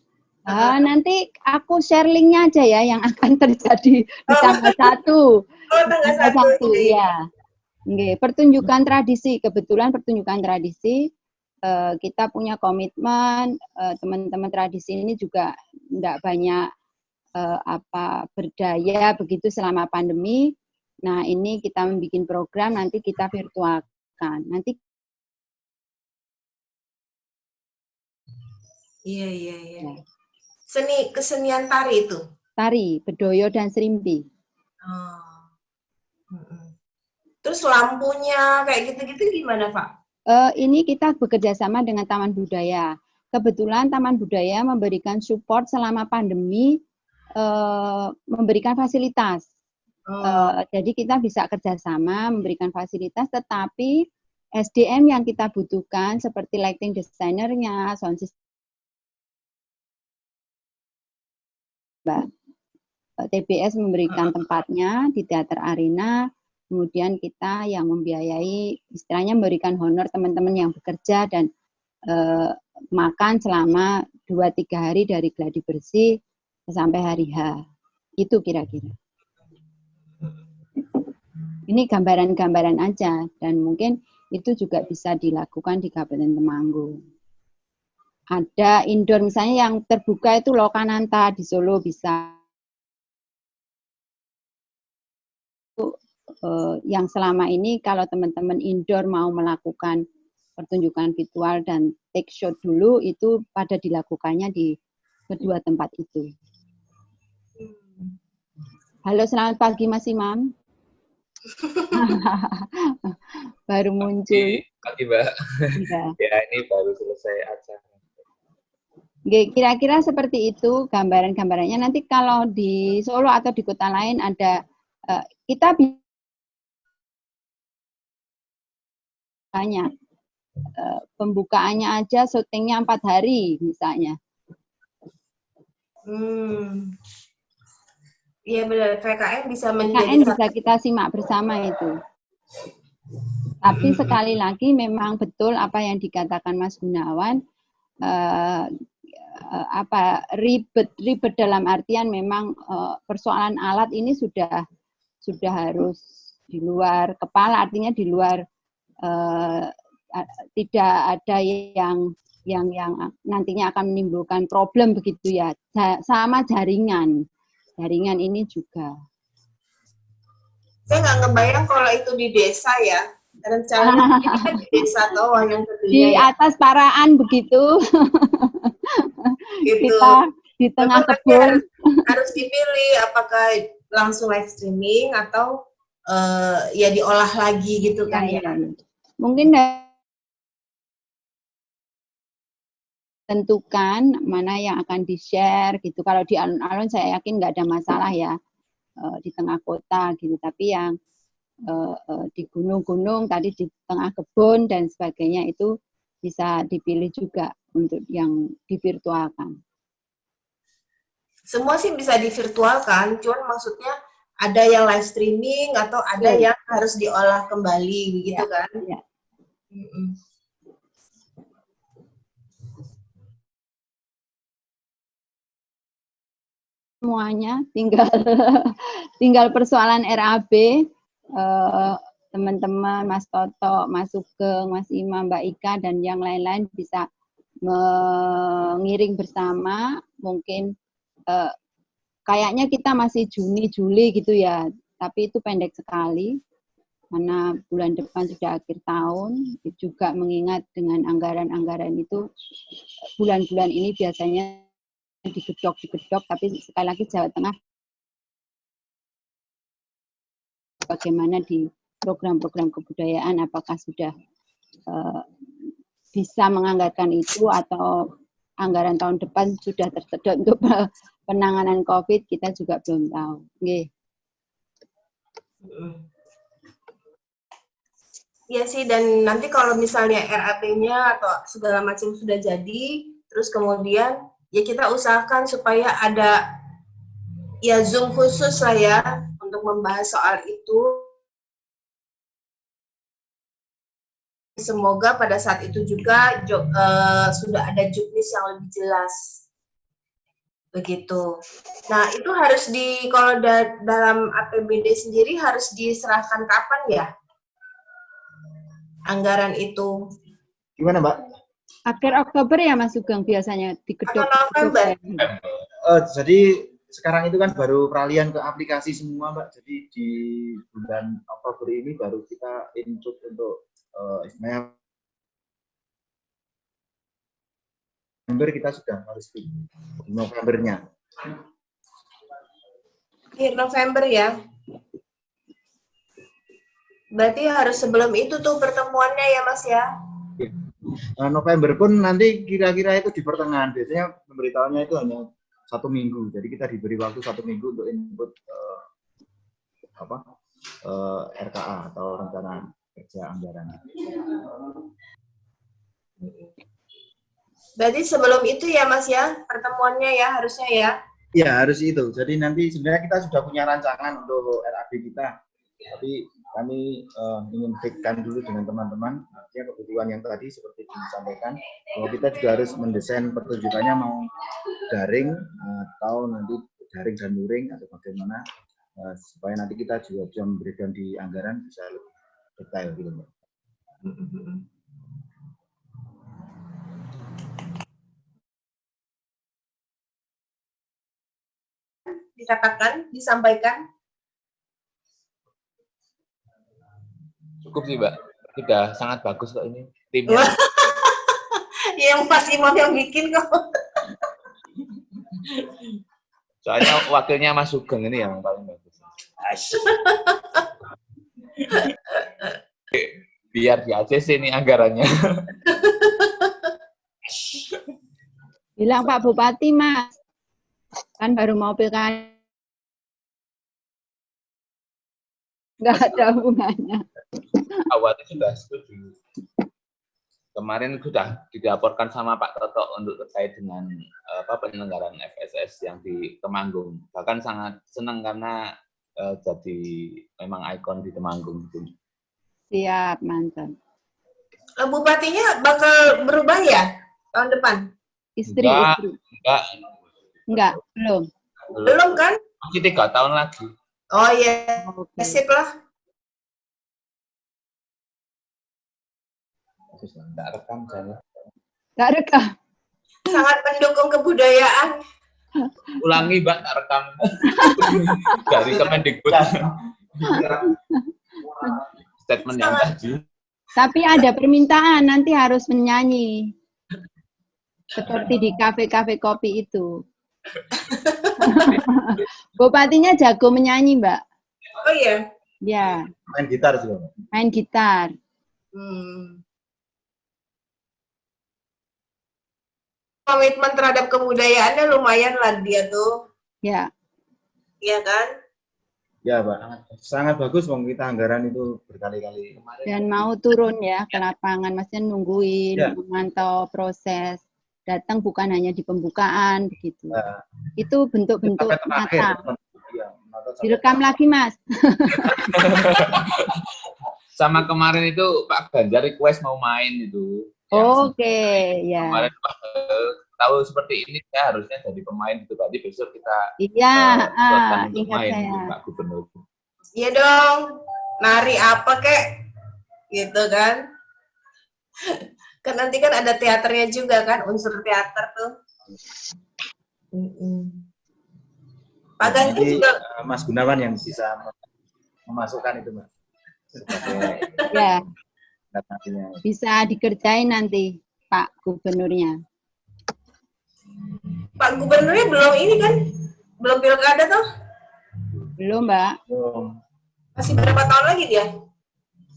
S2: Nanti aku share linknya aja ya yang akan terjadi di tanggal 1.
S3: Tanggal 1,
S2: ya. Nggih, pertunjukan tradisi, kebetulan pertunjukan tradisi kita punya komitmen, teman-teman tradisi ini juga tidak banyak berdaya begitu selama pandemi. Nah, ini kita membuat program, nanti kita virtualkan. Nanti
S3: Iya. Kesenian tari itu?
S2: Tari, bedoyo dan serimpi.
S3: Terus lampunya kayak gitu-gitu gimana, Pak?
S2: Ini kita bekerja sama dengan Taman Budaya. Kebetulan Taman Budaya memberikan support selama pandemi, memberikan fasilitas. Jadi kita bisa kerjasama memberikan fasilitas, tetapi SDM yang kita butuhkan seperti lighting designer-nya, sound system, TBS memberikan tempatnya di Teater Arena, kemudian kita yang membiayai, istilahnya memberikan honor teman-teman yang bekerja dan makan selama 2-3 hari dari gladi bersih sampai hari H. Itu kira-kira. Ini gambaran-gambaran aja, dan mungkin itu juga bisa dilakukan di Kabupaten Temanggung. Ada indoor misalnya yang terbuka itu Lokananta di Solo bisa. Yang selama ini kalau teman-teman indoor mau melakukan pertunjukan virtual dan take shot dulu, itu pada dilakukannya di kedua tempat itu. Halo, selamat pagi Mas Imam. Baru muncul.
S10: Pagi Mbak. Ya, ini baru selesai acara.
S2: Kira-kira seperti itu gambaran-gambarannya. Nanti kalau di Solo atau di kota lain ada, kita banyak. Pembukaannya aja syutingnya 4 hari misalnya.
S3: Iya benar, PKM bisa
S2: PKM bisa kita simak bersama itu. Tapi sekali lagi memang betul apa yang dikatakan Mas Gunawan, ribet dalam artian memang persoalan alat ini sudah harus di luar kepala, artinya di luar tidak ada yang nantinya akan menimbulkan problem begitu ya. Sama jaringan ini juga.
S3: Saya nggak ngebayang kalau itu di desa ya. Rencananya ini kan di desa atau yang kedua
S2: di atas paraan begitu.
S3: Gitu.
S2: Kita di tengah kebun.
S3: Harus dipilih apakah langsung live streaming atau ya diolah lagi gitu kan ya.
S2: Mungkin tentukan mana yang akan di-share gitu. Kalau di alun-alun saya yakin nggak ada masalah ya di tengah kota gitu. Tapi yang di gunung-gunung tadi di tengah kebun dan sebagainya itu bisa dipilih juga untuk yang divirtualkan.
S3: Semua sih bisa divirtualkan, cuman maksudnya ada yang live streaming atau ada yang harus diolah kembali begitu kan?
S2: Ya. Semuanya tinggal persoalan RAB, teman-teman Mas Toto, Mas Sugeng, Mas Imam, Mbak Ika dan yang lain-lain bisa mengiring bersama. Mungkin kayaknya kita masih Juni-Juli gitu ya, tapi itu pendek sekali karena bulan depan sudah akhir tahun. Juga mengingat dengan anggaran-anggaran itu bulan-bulan ini biasanya digedok, tapi sekali lagi Jawa Tengah bagaimana di program-program kebudayaan, apakah sudah bisa menganggarkan itu atau anggaran tahun depan sudah tersedot untuk penanganan COVID, kita juga belum tahu. Nggih.
S3: Iya sih, dan nanti kalau misalnya RAP-nya atau segala macam sudah jadi, terus kemudian ya kita usahakan supaya ada ya Zoom khusus lah ya untuk membahas soal itu. Semoga pada saat itu juga sudah ada juknis yang lebih jelas. Begitu. Nah, itu harus kalau dalam APBD sendiri harus diserahkan kapan ya? Anggaran itu.
S6: Gimana, Mbak?
S2: Akhir Oktober ya Mas Sugeng biasanya di gedung.
S3: November.
S6: Jadi sekarang itu kan baru peralihan ke aplikasi semua, Mbak. Jadi di bulan Oktober ini baru kita input untuk istilahnya November kita sudah harus di Novembernya.
S3: Akhir November ya. Berarti harus sebelum itu tuh pertemuannya ya Mas ya?
S6: November pun nanti kira-kira itu di pertengahan. Biasanya pemberitahuannya itu hanya 1 minggu. Jadi kita diberi waktu 1 minggu untuk input RKA atau rencana kerja anggaran.
S3: Berarti sebelum itu ya Mas ya pertemuannya ya harusnya ya?
S6: Iya harus itu. Jadi nanti sebenarnya kita sudah punya rancangan untuk RAB kita. Tapi kami ingin fixkan dulu dengan teman-teman artinya kebutuhan yang tadi seperti disampaikan bahwa kita juga harus mendesain pertunjukannya mau daring atau nanti daring dan luring atau bagaimana supaya nanti kita juga bisa memberikan di anggaran bisa lebih detail gitu Mbak.
S3: Dikatakan, disampaikan.
S10: Cukup sih, Mbak. Sudah sangat bagus kok ini timnya.
S3: Yang Mas Imam yang bikin kok.
S10: Soalnya wakilnya Mas Sugeng ini yang paling bagus. Biar di ACC ini anggarannya.
S2: Bilang Pak Bupati, Mas. Kan baru mau pilkada. Nggak ada hubungannya.
S10: Awalnya sudah setuju. Kemarin sudah dilaporkan sama Pak Toto untuk terkait dengan penyelenggaraan FSS yang di Temanggung. Bahkan sangat senang karena jadi memang ikon di Temanggung.
S2: Siap, mantap.
S3: Bupatinya bakal berubah ya tahun depan?
S2: Istri. Enggak, belum.
S3: Belum kan?
S10: Masih 3 tahun lagi.
S3: Oh iya, okay. Sip lah.
S10: Nggak rekam saya.
S2: Nggak rekam.
S3: Sangat mendukung kebudayaan.
S10: Ulangi, Mbak, tak rekam. Dari Kemendikbud. Statement yang tadi.
S2: Tapi ada permintaan, nanti harus menyanyi. Seperti di kafe-kafe kopi itu. Bupatinya jago menyanyi, Mbak.
S3: Oh iya?
S2: Ya.
S6: Main gitar juga.
S2: Main gitar.
S3: Komitmen terhadap kebudayaannya lumayan lah dia tuh.
S2: Ya.
S3: Iya kan?
S6: Ya, Pak. Sangat bagus kita anggaran itu berkali-kali.
S2: Dan mau turun ya ke lapangan, maksudnya nungguin, memantau proses. Datang bukan hanya di pembukaan begitu. Nah, itu bentuk-bentuk nyata. Direkam lagi, Mas.
S10: Sama kemarin itu Pak Ganjar request mau main itu.
S2: Oke, ya.
S10: Kemarin tahu seperti ini ya harusnya jadi pemain itu. Berarti besok kita
S2: ingat
S10: main
S2: saya.
S10: Pak Gubernur.
S3: Iya dong. Nari apa kek? Gitu kan. Kan nanti kan ada teaternya juga kan, unsur teater tuh. Pak Ganjar juga.
S6: Mas Gunawan yang bisa memasukkan itu, Mas.
S2: Ya. Bisa dikerjain nanti Pak Gubernurnya.
S3: Pak Gubernurnya belum ini kan? Belum pilkada tuh?
S2: Belum, Mbak.
S6: Belum.
S3: Masih berapa tahun lagi dia?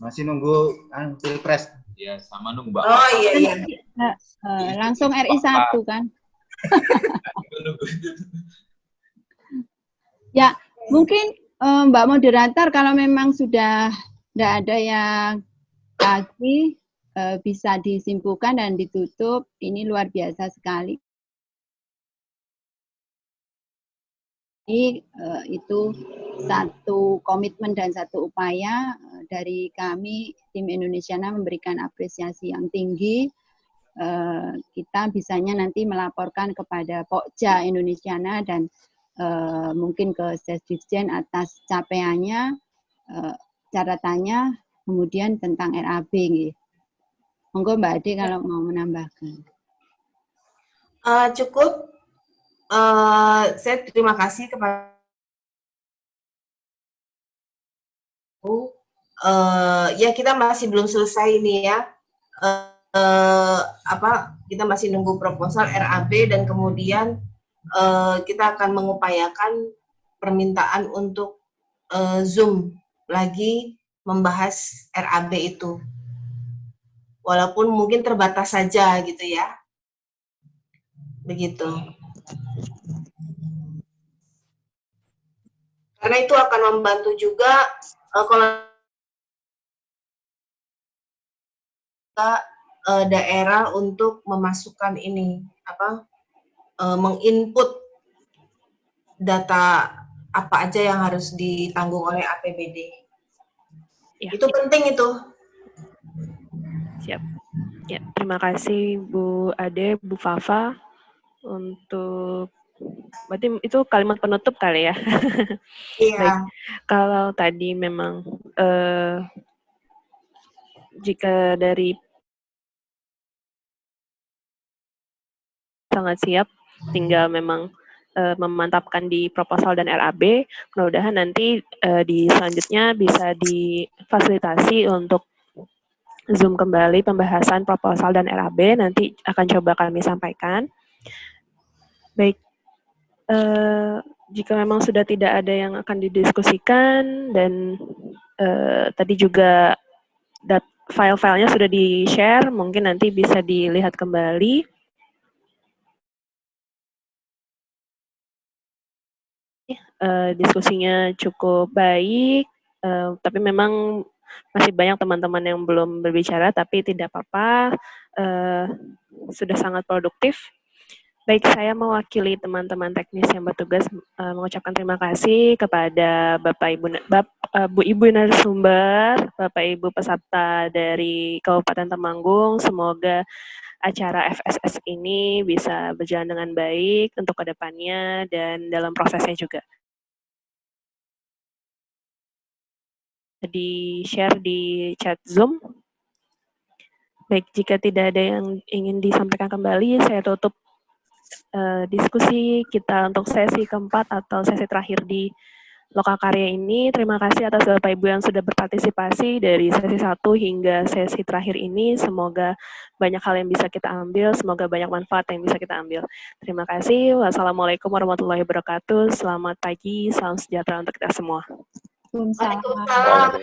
S6: Masih nunggu pilpres.
S10: Ya, sama nunggu Mbak.
S3: Oh iya iya.
S2: Langsung RI 1 kan. Ya, mungkin Mbak Moderator kalau memang sudah tidak ada yang lagi bisa disimpulkan dan ditutup. Ini luar biasa sekali. Itu satu komitmen dan satu upaya dari kami tim Indonesiana memberikan apresiasi yang tinggi. Kita bisanya nanti melaporkan kepada Pokja Indonesiana dan mungkin ke Sesdikjen atas capaiannya, catatannya, kemudian tentang RAB. Monggo Mbak Ade kalau mau menambahkan.
S3: Cukup. Saya terima kasih kepada ya kita masih belum selesai ini ya. Kita masih nunggu proposal RAB dan kemudian kita akan mengupayakan permintaan untuk Zoom lagi membahas RAB itu. Walaupun mungkin terbatas saja gitu ya. Begitu. Karena itu akan membantu juga kalau daerah untuk memasukkan ini menginput data apa aja yang harus ditanggung oleh APBD. Ya. Itu penting itu.
S4: Siap. Ya, terima kasih Bu Ade, Bu Fafa untuk berarti itu kalimat penutup kali ya.
S3: Iya.
S4: Baik, kalau tadi memang jika dari sangat siap, tinggal memang memantapkan di proposal dan RAB, mudah-mudahan nanti di selanjutnya bisa difasilitasi untuk Zoom kembali pembahasan proposal dan RAB, nanti akan coba kami sampaikan. Baik, jika memang sudah tidak ada yang akan didiskusikan dan tadi juga file-filenya sudah di-share, mungkin nanti bisa dilihat kembali. Diskusinya cukup baik, tapi memang masih banyak teman-teman yang belum berbicara, tapi tidak apa-apa, sudah sangat produktif. Baik, saya mewakili teman-teman teknis yang bertugas mengucapkan terima kasih kepada Bu Ibu narasumber, Bapak Ibu peserta dari Kabupaten Temanggung. Semoga acara FSS ini bisa berjalan dengan baik untuk kedepannya dan dalam prosesnya juga. Di-share di chat Zoom. Baik, jika tidak ada yang ingin disampaikan kembali, saya tutup diskusi kita untuk sesi keempat atau sesi terakhir di Lokakarya ini. Terima kasih atas Bapak Ibu yang sudah berpartisipasi dari sesi 1 hingga sesi terakhir ini. Semoga banyak hal yang bisa kita ambil, semoga banyak manfaat yang bisa kita ambil. Terima kasih. Wassalamualaikum warahmatullahi wabarakatuh. Selamat pagi, salam sejahtera untuk kita semua.
S3: Waalaikumsalam.